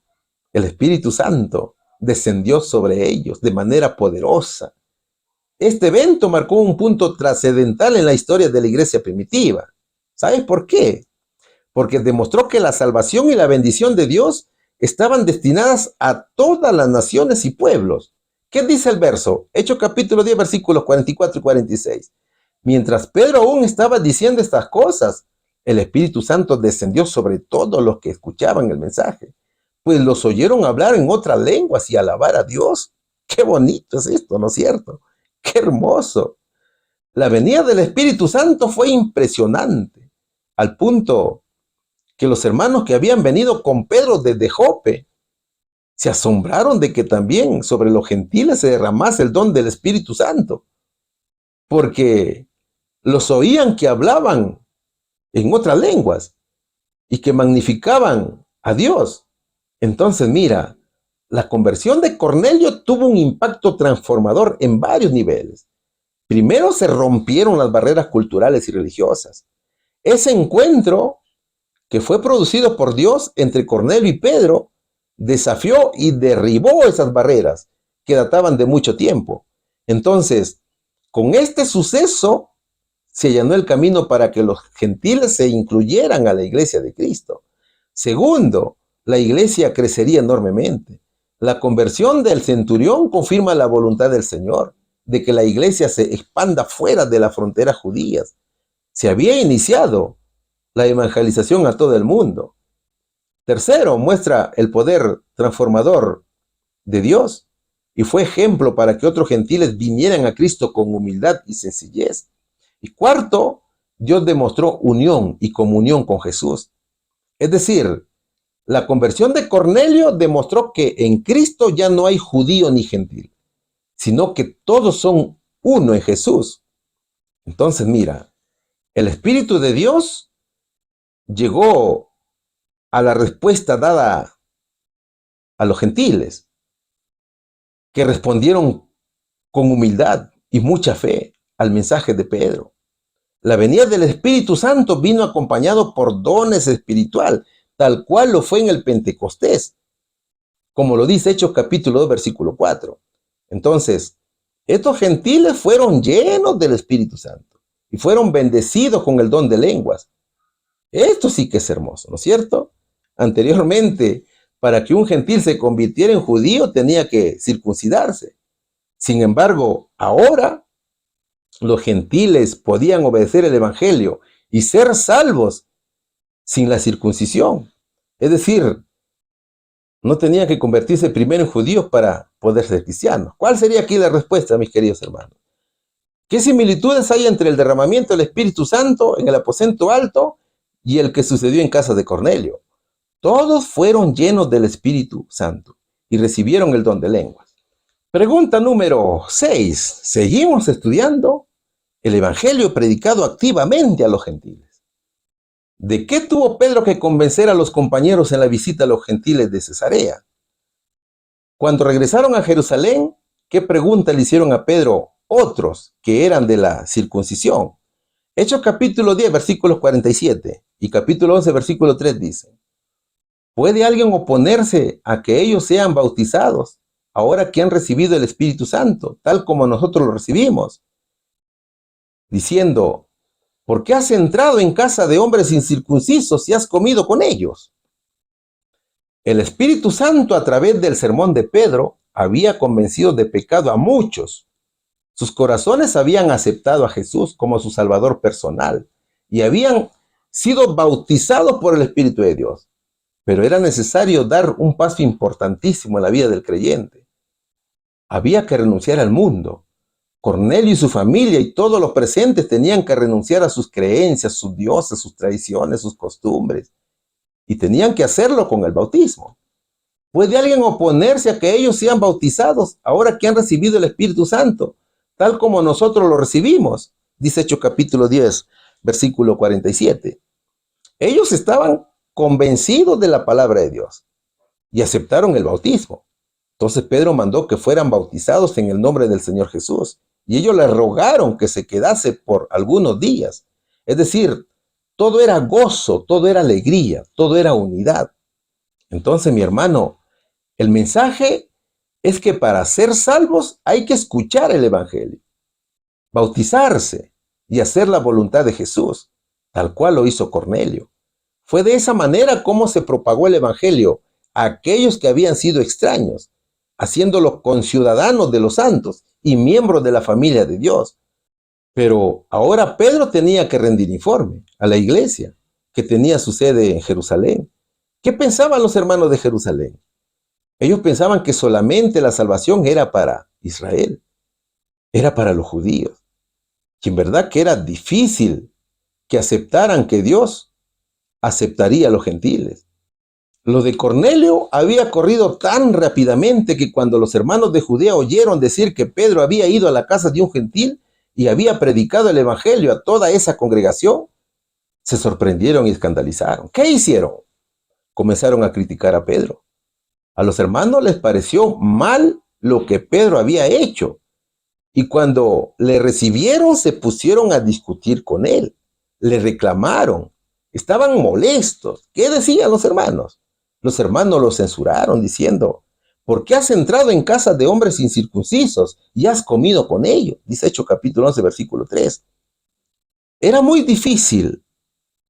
El Espíritu Santo descendió sobre ellos de manera poderosa. Este evento marcó un punto trascendental en la historia de la iglesia primitiva. ¿Sabes por qué? Porque demostró que la salvación y la bendición de Dios estaban destinadas a todas las naciones y pueblos. ¿Qué dice el verso? Hechos capítulo 10, versículos 44 y 46. Mientras Pedro aún estaba diciendo estas cosas, el Espíritu Santo descendió sobre todos los que escuchaban el mensaje, pues los oyeron hablar en otras lenguas y alabar a Dios. Qué bonito es esto, ¿no es cierto? Qué hermoso. La venida del Espíritu Santo fue impresionante, al punto que los hermanos que habían venido con Pedro desde Jope se asombraron de que también sobre los gentiles se derramase el don del Espíritu Santo, porque los oían que hablaban en otras lenguas y que magnificaban a Dios. Entonces, mira, la conversión de Cornelio tuvo un impacto transformador en varios niveles. Primero se rompieron las barreras culturales y religiosas. Ese encuentro que fue producido por Dios entre Cornelio y Pedro desafió y derribó esas barreras que databan de mucho tiempo. Entonces, con este suceso se allanó el camino para que los gentiles se incluyeran a la iglesia de Cristo. Segundo, la iglesia crecería enormemente. La conversión del centurión confirma la voluntad del Señor de que la iglesia se expanda fuera de las fronteras judías. Se había iniciado la evangelización a todo el mundo. Tercero, muestra el poder transformador de Dios y fue ejemplo para que otros gentiles vinieran a Cristo con humildad y sencillez. Y cuarto, Dios demostró unión y comunión con Jesús. Es decir, la conversión de Cornelio demostró que en Cristo ya no hay judío ni gentil, sino que todos son uno en Jesús. Entonces, mira, el Espíritu de Dios llegó a la respuesta dada a los gentiles, que respondieron con humildad y mucha fe al mensaje de Pedro. La venida del Espíritu Santo vino acompañado por dones espirituales, tal cual lo fue en el Pentecostés, como lo dice Hechos capítulo 2, versículo 4. Entonces, estos gentiles fueron llenos del Espíritu Santo y fueron bendecidos con el don de lenguas. Esto sí que es hermoso, ¿no es cierto? Anteriormente, para que un gentil se convirtiera en judío, tenía que circuncidarse. Sin embargo, ahora los gentiles podían obedecer el evangelio y ser salvos sin la circuncisión. Es decir, no tenían que convertirse primero en judíos para poder ser cristianos. ¿Cuál sería aquí la respuesta, mis queridos hermanos? ¿Qué similitudes hay entre el derramamiento del Espíritu Santo en el aposento alto y el que sucedió en casa de Cornelio? Todos fueron llenos del Espíritu Santo y recibieron el don de lenguas. Pregunta número 6. ¿Seguimos estudiando el evangelio predicado activamente a los gentiles? ¿De qué tuvo Pedro que convencer a los compañeros en la visita a los gentiles de Cesarea? Cuando regresaron a Jerusalén, ¿qué pregunta le hicieron a Pedro otros que eran de la circuncisión? Hechos capítulo 10, versículos 47 y capítulo 11, versículo 3 dice: ¿puede alguien oponerse a que ellos sean bautizados ahora que han recibido el Espíritu Santo, tal como nosotros lo recibimos? Diciendo: ¿por qué has entrado en casa de hombres incircuncisos y has comido con ellos? El Espíritu Santo, a través del sermón de Pedro, había convencido de pecado a muchos. Sus corazones habían aceptado a Jesús como su Salvador personal y habían sido bautizados por el Espíritu de Dios. Pero era necesario dar un paso importantísimo en la vida del creyente. Había que renunciar al mundo. Cornelio y su familia y todos los presentes tenían que renunciar a sus creencias, sus dioses, sus tradiciones, sus costumbres. Y tenían que hacerlo con el bautismo. ¿Puede alguien oponerse a que ellos sean bautizados ahora que han recibido el Espíritu Santo, tal como nosotros lo recibimos? Dice Hechos capítulo 10, versículo 47. Ellos estaban convencidos de la palabra de Dios y aceptaron el bautismo. Entonces Pedro mandó que fueran bautizados en el nombre del Señor Jesús y ellos le rogaron que se quedase por algunos días. Es decir, todo era gozo, todo era alegría, todo era unidad. Entonces, mi hermano, el mensaje es que para ser salvos hay que escuchar el evangelio, bautizarse y hacer la voluntad de Jesús, tal cual lo hizo Cornelio. Fue de esa manera como se propagó el evangelio a aquellos que habían sido extraños, haciéndolos conciudadanos de los santos y miembros de la familia de Dios. Pero ahora Pedro tenía que rendir informe a la iglesia que tenía su sede en Jerusalén. ¿Qué pensaban los hermanos de Jerusalén? Ellos pensaban que solamente la salvación era para Israel, era para los judíos. Y en verdad que era difícil que aceptaran que Dios aceptaría a los gentiles. Lo de Cornelio había corrido tan rápidamente que cuando los hermanos de Judea oyeron decir que Pedro había ido a la casa de un gentil y había predicado el evangelio a toda esa congregación, se sorprendieron y escandalizaron. ¿Qué hicieron? Comenzaron a criticar a Pedro. A los hermanos les pareció mal lo que Pedro había hecho, y cuando le recibieron se pusieron a discutir con él. Le reclamaron, estaban molestos. ¿Qué decían los hermanos? Los hermanos lo censuraron diciendo: ¿por qué has entrado en casa de hombres incircuncisos y has comido con ellos? Dice Hechos capítulo 11, versículo 3. Era muy difícil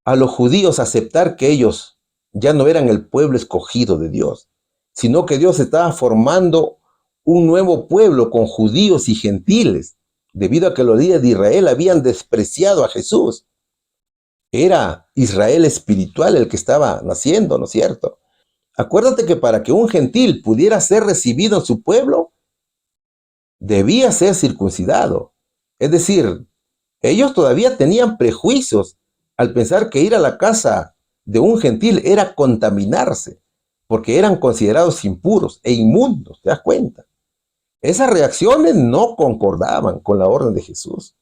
a los judíos aceptar que ellos ya no eran el pueblo escogido de Dios, sino que Dios estaba formando un nuevo pueblo con judíos y gentiles, debido a que los líderes de Israel habían despreciado a Jesús. Era Israel espiritual el que estaba naciendo, ¿no es cierto? Acuérdate que para que un gentil pudiera ser recibido en su pueblo, debía ser circuncidado. Es decir, ellos todavía tenían prejuicios al pensar que ir a la casa de un gentil era contaminarse, porque eran considerados impuros e inmundos, ¿te das cuenta? Esas reacciones no concordaban con la orden de Jesús.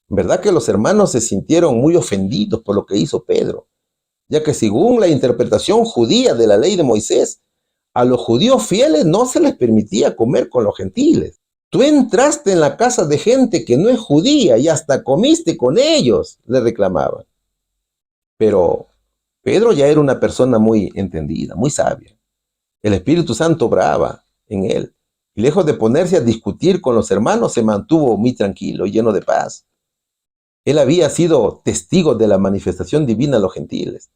¿Verdad que los hermanos se sintieron muy ofendidos por lo que hizo Pedro? Ya que según la interpretación judía de la ley de Moisés, a los judíos fieles no se les permitía comer con los gentiles. Tú entraste en la casa de gente que no es judía y hasta comiste con ellos, le reclamaban. Pero Pedro ya era una persona muy entendida, muy sabia. El Espíritu Santo obraba en él. Y lejos de ponerse a discutir con los hermanos, se mantuvo muy tranquilo y lleno de paz. Él había sido testigo de la manifestación divina a los gentiles.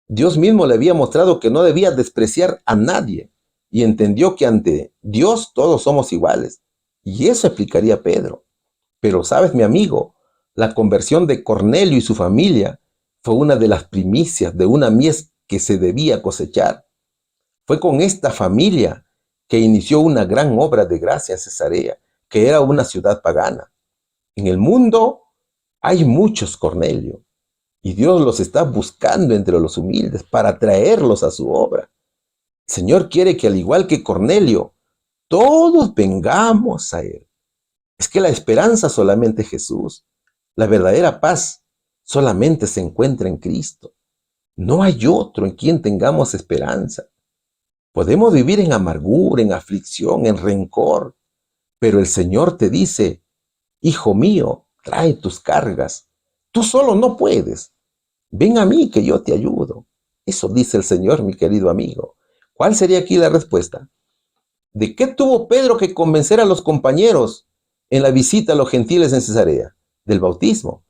Dios mismo le había mostrado que no debía despreciar a nadie y entendió que ante Dios todos somos iguales. Y eso explicaría a Pedro. Pero sabes, mi amigo, la conversión de Cornelio y su familia fue una de las primicias de una mies que se debía cosechar. Fue con esta familia que inició una gran obra de gracia en Cesarea, que era una ciudad pagana. En el mundo hay muchos Cornelio, y Dios los está buscando entre los humildes para traerlos a su obra. El Señor quiere que, al igual que Cornelio, todos vengamos a Él. Es que la esperanza solamente es Jesús. La verdadera paz solamente se encuentra en Cristo. No hay otro en quien tengamos esperanza. Podemos vivir en amargura, en aflicción, en rencor, pero el Señor te dice: hijo mío, trae tus cargas. Tú solo no puedes. Ven a mí que yo te ayudo. Eso dice el Señor, mi querido amigo. ¿Cuál sería aquí la respuesta? ¿De qué tuvo Pedro que convencer a los compañeros en la visita a los gentiles en Cesarea? Del bautismo.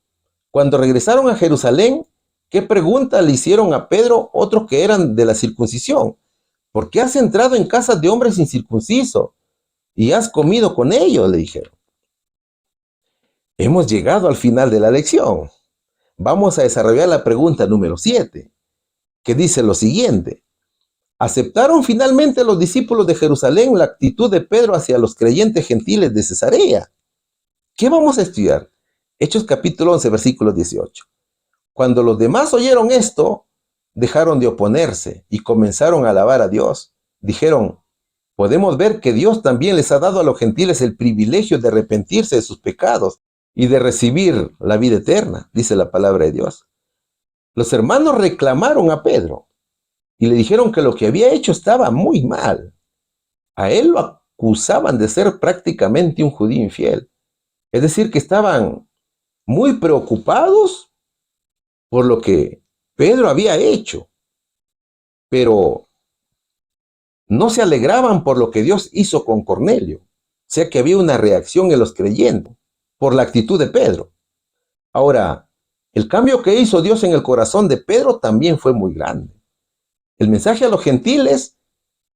Cuando regresaron a Jerusalén, ¿qué pregunta le hicieron a Pedro otros que eran de la circuncisión? ¿Por qué has entrado en casas de hombres incircuncisos y has comido con ellos?, le dijeron. Hemos llegado al final de la lección. Vamos a desarrollar la pregunta número 7, que dice lo siguiente: ¿aceptaron finalmente los discípulos de Jerusalén la actitud de Pedro hacia los creyentes gentiles de Cesarea? ¿Qué vamos a estudiar? Hechos capítulo 11, versículo 18. Cuando los demás oyeron esto, dejaron de oponerse y comenzaron a alabar a Dios. Dijeron: podemos ver que Dios también les ha dado a los gentiles el privilegio de arrepentirse de sus pecados y de recibir la vida eterna, dice la palabra de Dios. Los hermanos reclamaron a Pedro y le dijeron que lo que había hecho estaba muy mal. A él lo acusaban de ser prácticamente un judío infiel. Es decir, que estaban muy preocupados por lo que Pedro había hecho, pero no se alegraban por lo que Dios hizo con Cornelio. O sea que había una reacción en los creyentes por la actitud de Pedro. Ahora, el cambio que hizo Dios en el corazón de Pedro también fue muy grande. El mensaje a los gentiles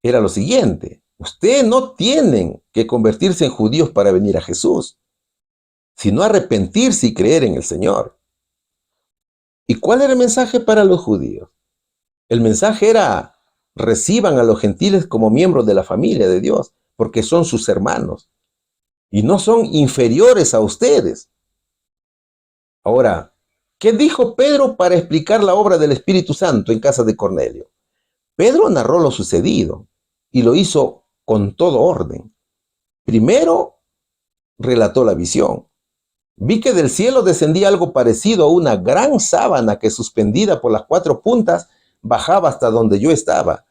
era lo siguiente: ustedes no tienen que convertirse en judíos para venir a Jesús, sino arrepentirse y creer en el Señor. ¿Y cuál era el mensaje para los judíos? El mensaje era: reciban a los gentiles como miembros de la familia de Dios, porque son sus hermanos y no son inferiores a ustedes. Ahora, ¿qué dijo Pedro para explicar la obra del Espíritu Santo en casa de Cornelio? Pedro narró lo sucedido y lo hizo con todo orden. Primero, relató la visión. vi que del cielo descendía algo parecido a una gran sábana que, suspendida por las 4 puntas, bajaba hasta donde yo estaba.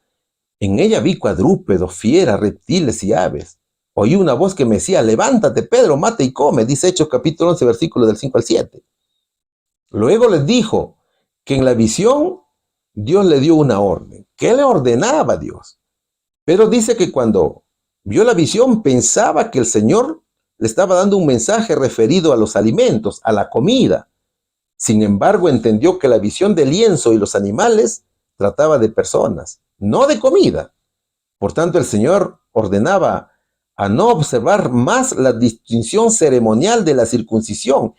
En ella vi cuadrúpedos, fieras, reptiles y aves. Oí una voz que me decía: levántate, Pedro, mata y come, dice Hechos capítulo 11, versículos del 5 al 7. Luego les dijo que en la visión Dios le dio una orden. ¿Qué le ordenaba Dios? Pedro dice que cuando vio la visión pensaba que el Señor le estaba dando un mensaje referido a los alimentos, a la comida. Sin embargo, entendió que la visión del lienzo y los animales trataba de personas, no de comida. Por tanto, el Señor ordenaba a no observar más la distinción ceremonial de la circuncisión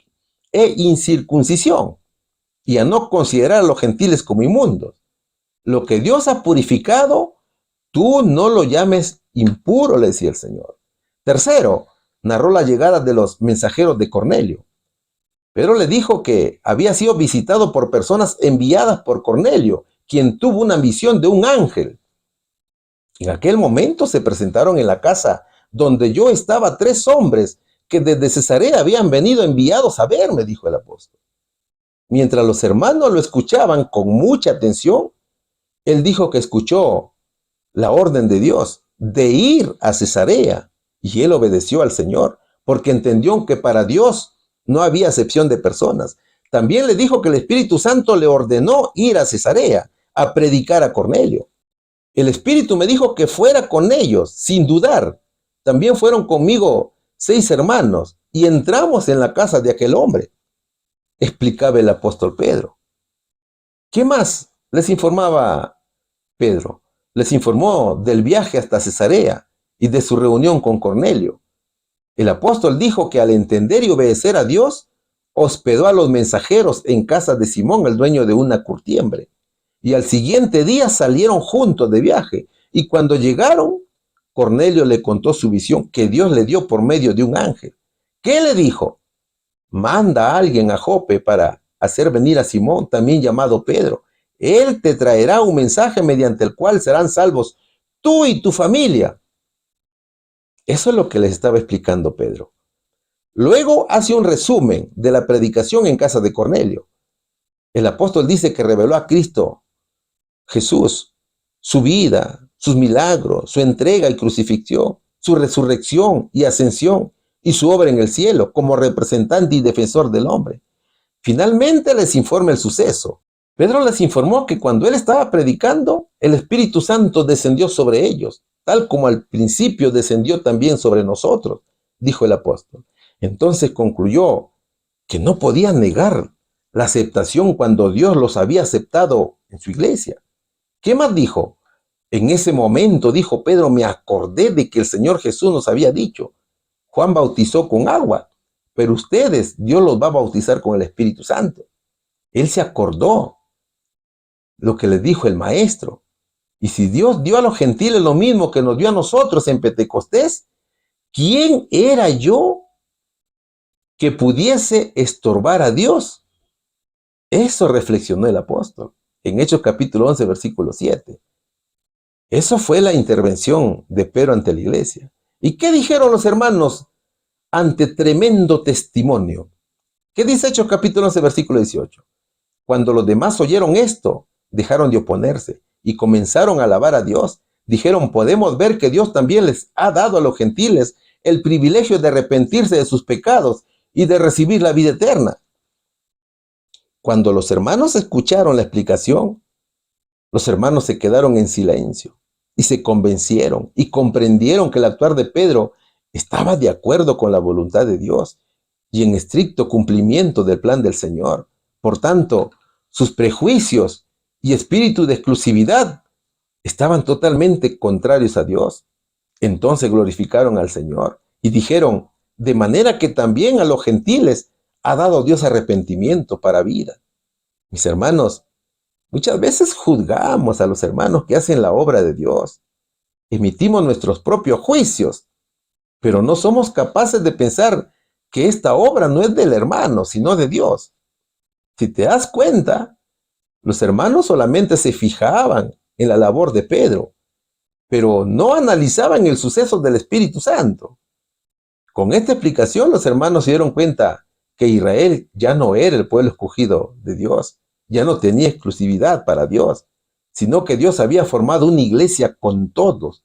e incircuncisión, y a no considerar a los gentiles como inmundos. Lo que Dios ha purificado, tú no lo llames impuro, le decía el Señor. Tercero, narró la llegada de los mensajeros de Cornelio. Pedro le dijo que había sido visitado por personas enviadas por Cornelio, quien tuvo una visión de un ángel. En aquel momento se presentaron en la casa donde yo estaba 3 hombres que desde Cesarea habían venido enviados a verme, dijo el apóstol. Mientras los hermanos lo escuchaban con mucha atención, él dijo que escuchó la orden de Dios de ir a Cesarea, y él obedeció al Señor porque entendió que para Dios no había acepción de personas. También le dijo que el Espíritu Santo le ordenó ir a Cesarea a predicar a Cornelio. El Espíritu me dijo que fuera con ellos, sin dudar. También fueron conmigo 6 hermanos y entramos en la casa de aquel hombre, explicaba el apóstol Pedro. ¿Qué más les informaba Pedro? Les informó del viaje hasta Cesarea y de su reunión con Cornelio. El apóstol dijo que al entender y obedecer a Dios, hospedó a los mensajeros en casa de Simón, el dueño de una curtiembre. Y al siguiente día salieron juntos de viaje. Y cuando llegaron, Cornelio le contó su visión que Dios le dio por medio de un ángel. ¿Qué le dijo? Manda a alguien a Jope para hacer venir a Simón, también llamado Pedro. Él te traerá un mensaje mediante el cual serán salvos tú y tu familia. Eso es lo que les estaba explicando Pedro. Luego hace un resumen de la predicación en casa de Cornelio. El apóstol dice que reveló a Cristo Jesús, su vida, sus milagros, su entrega y crucifixión, su resurrección y ascensión, y su obra en el cielo como representante y defensor del hombre. Finalmente les informa el suceso. Pedro les informó que cuando él estaba predicando, el Espíritu Santo descendió sobre ellos, tal como al principio descendió también sobre nosotros, dijo el apóstol. Entonces concluyó que no podían negar la aceptación cuando Dios los había aceptado en su iglesia. ¿Qué más dijo? En ese momento, dijo Pedro, me acordé de que el Señor Jesús nos había dicho: Juan bautizó con agua, pero ustedes, Dios los va a bautizar con el Espíritu Santo. Él se acordó lo que le dijo el maestro. Y si Dios dio a los gentiles lo mismo que nos dio a nosotros en Pentecostés, ¿quién era yo que pudiese estorbar a Dios? Eso reflexionó el apóstol en Hechos capítulo 11, versículo 7. Eso fue la intervención de Pedro ante la iglesia. ¿Y qué dijeron los hermanos ante tremendo testimonio? ¿Qué dice Hechos capítulo 11, versículo 18? Cuando los demás oyeron esto, dejaron de oponerse y comenzaron a alabar a Dios. Dijeron: podemos ver que Dios también les ha dado a los gentiles el privilegio de arrepentirse de sus pecados y de recibir la vida eterna. Cuando los hermanos escucharon la explicación, los hermanos se quedaron en silencio y se convencieron y comprendieron que el actuar de Pedro estaba de acuerdo con la voluntad de Dios y en estricto cumplimiento del plan del Señor. Por tanto, sus prejuicios y espíritu de exclusividad estaban totalmente contrarios a Dios. Entonces glorificaron al Señor y dijeron: de manera que también a los gentiles ha dado Dios arrepentimiento para vida. Mis hermanos, muchas veces juzgamos a los hermanos que hacen la obra de Dios. Emitimos nuestros propios juicios, pero no somos capaces de pensar que esta obra no es del hermano, sino de Dios. Si te das cuenta, los hermanos solamente se fijaban en la labor de Pedro, pero no analizaban el suceso del Espíritu Santo. Con esta explicación, los hermanos se dieron cuenta que Israel ya no era el pueblo escogido de Dios, ya no tenía exclusividad para Dios, sino que Dios había formado una iglesia con todos,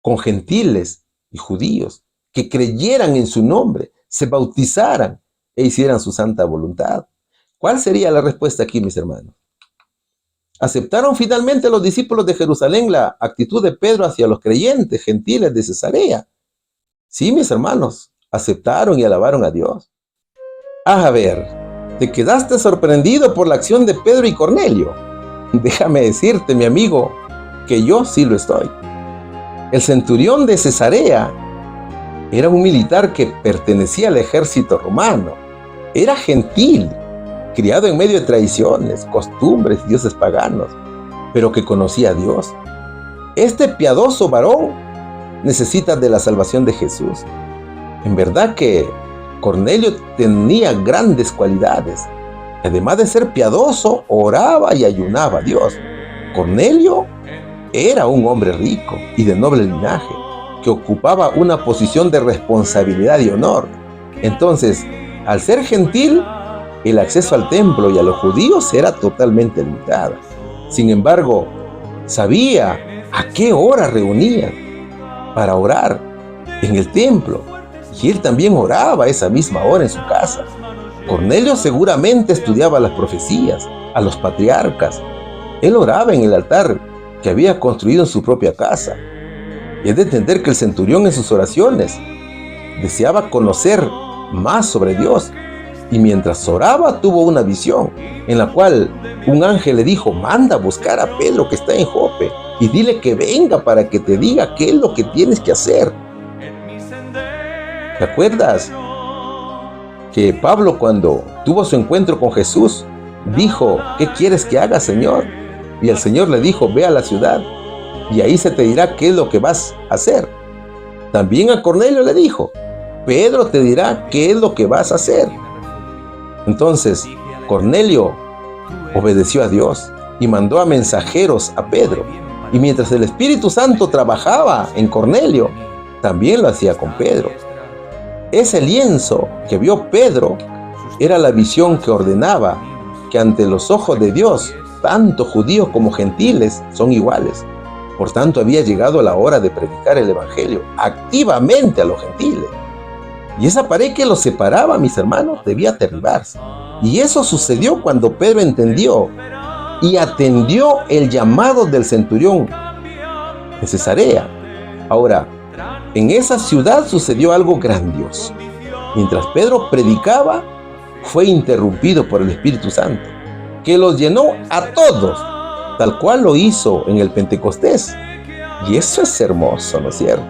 con gentiles y judíos, que creyeran en su nombre, se bautizaran e hicieran su santa voluntad. ¿Cuál sería la respuesta aquí, mis hermanos? ¿Aceptaron finalmente los discípulos de Jerusalén la actitud de Pedro hacia los creyentes gentiles de Cesarea? Sí, mis hermanos, aceptaron y alabaron a Dios. A ver, ¿te quedaste sorprendido por la acción de Pedro y Cornelio? Déjame decirte, mi amigo, que yo sí lo estoy. El centurión de Cesarea era un militar que pertenecía al ejército romano. Era gentil, criado en medio de tradiciones, costumbres y dioses paganos, pero que conocía a Dios. Este piadoso varón necesita de la salvación de Jesús. En verdad que Cornelio tenía grandes cualidades. Además de ser piadoso, oraba y ayunaba a Dios. Cornelio era un hombre rico y de noble linaje, que ocupaba una posición de responsabilidad y honor. Entonces, al ser gentil, el acceso al templo y a los judíos era totalmente limitado. Sin embargo, sabía a qué hora reunían para orar en el templo, y él también oraba a esa misma hora en su casa. Cornelio seguramente estudiaba las profecías, a los patriarcas. Él oraba en el altar que había construido en su propia casa. Y es de entender que el centurión en sus oraciones deseaba conocer más sobre Dios. Y mientras oraba tuvo una visión en la cual un ángel le dijo: manda a buscar a Pedro que está en Jope y dile que venga para que te diga qué es lo que tienes que hacer. ¿Te acuerdas que Pablo, cuando tuvo su encuentro con Jesús, dijo: ¿qué quieres que haga, Señor? Y el Señor le dijo: ve a la ciudad y ahí se te dirá qué es lo que vas a hacer. También a Cornelio le dijo: Pedro te dirá qué es lo que vas a hacer. Entonces Cornelio obedeció a Dios y mandó a mensajeros a Pedro. Y mientras el Espíritu Santo trabajaba en Cornelio, también lo hacía con Pedro. Ese lienzo que vio Pedro era la visión que ordenaba que ante los ojos de Dios, tanto judíos como gentiles son iguales. Por tanto, había llegado la hora de predicar el evangelio activamente a los gentiles. Y esa pared que los separaba, mis hermanos, debía derribarse. Y eso sucedió cuando Pedro entendió y atendió el llamado del centurión de Cesarea. Ahora, en esa ciudad sucedió algo grandioso. Mientras Pedro predicaba, fue interrumpido por el Espíritu Santo, que los llenó a todos, tal cual lo hizo en el Pentecostés. Y eso es hermoso, ¿no es cierto?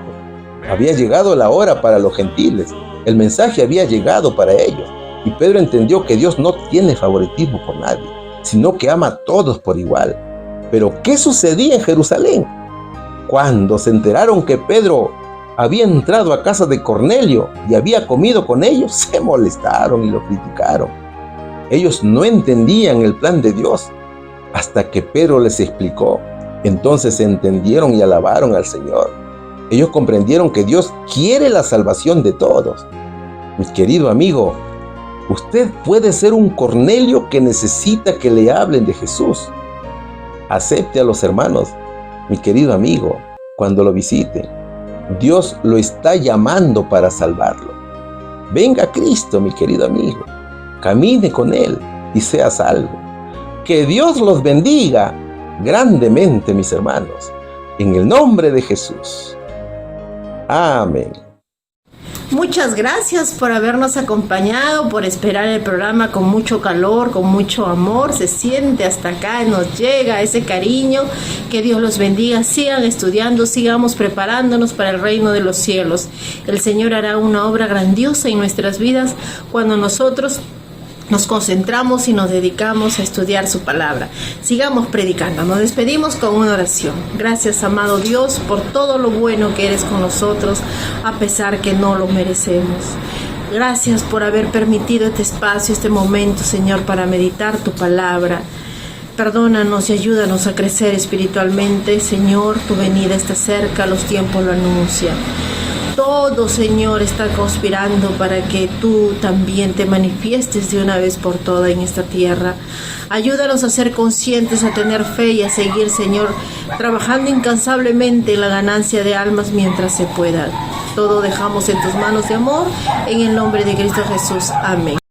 Había llegado la hora para los gentiles. El mensaje había llegado para ellos. Y Pedro entendió que Dios no tiene favoritismo por nadie, sino que ama a todos por igual. Pero ¿qué sucedía en Jerusalén? Cuando se enteraron que Pedro había entrado a casa de Cornelio y había comido con ellos, se molestaron y lo criticaron. Ellos no entendían el plan de Dios hasta que Pedro les explicó. Entonces entendieron y alabaron al Señor. Ellos comprendieron que Dios quiere la salvación de todos. Mi querido amigo, usted puede ser un Cornelio que necesita que le hablen de Jesús. Acepte a los hermanos, mi querido amigo, cuando lo visiten. Dios lo está llamando para salvarlo. Venga a Cristo, mi querido amigo. Camine con Él y sea salvo. Que Dios los bendiga grandemente, mis hermanos. En el nombre de Jesús. Amén. Muchas gracias por habernos acompañado, por esperar el programa con mucho calor, con mucho amor. Se siente hasta acá, nos llega ese cariño. Que Dios los bendiga. Sigan estudiando, sigamos preparándonos para el reino de los cielos. El Señor hará una obra grandiosa en nuestras vidas cuando nosotros nos concentramos y nos dedicamos a estudiar su palabra. Sigamos predicando. Nos despedimos con una oración. Gracias, amado Dios, por todo lo bueno que eres con nosotros, a pesar que no lo merecemos. Gracias por haber permitido este espacio, este momento, Señor, para meditar tu palabra. Perdónanos y ayúdanos a crecer espiritualmente, Señor. Tu venida está cerca, los tiempos lo anuncian. todo, Señor, está conspirando para que tú también te manifiestes de una vez por todas en esta tierra. Ayúdanos a ser conscientes, a tener fe y a seguir, Señor, trabajando incansablemente en la ganancia de almas mientras se pueda. Todo dejamos en tus manos de amor, en el nombre de Cristo Jesús. Amén.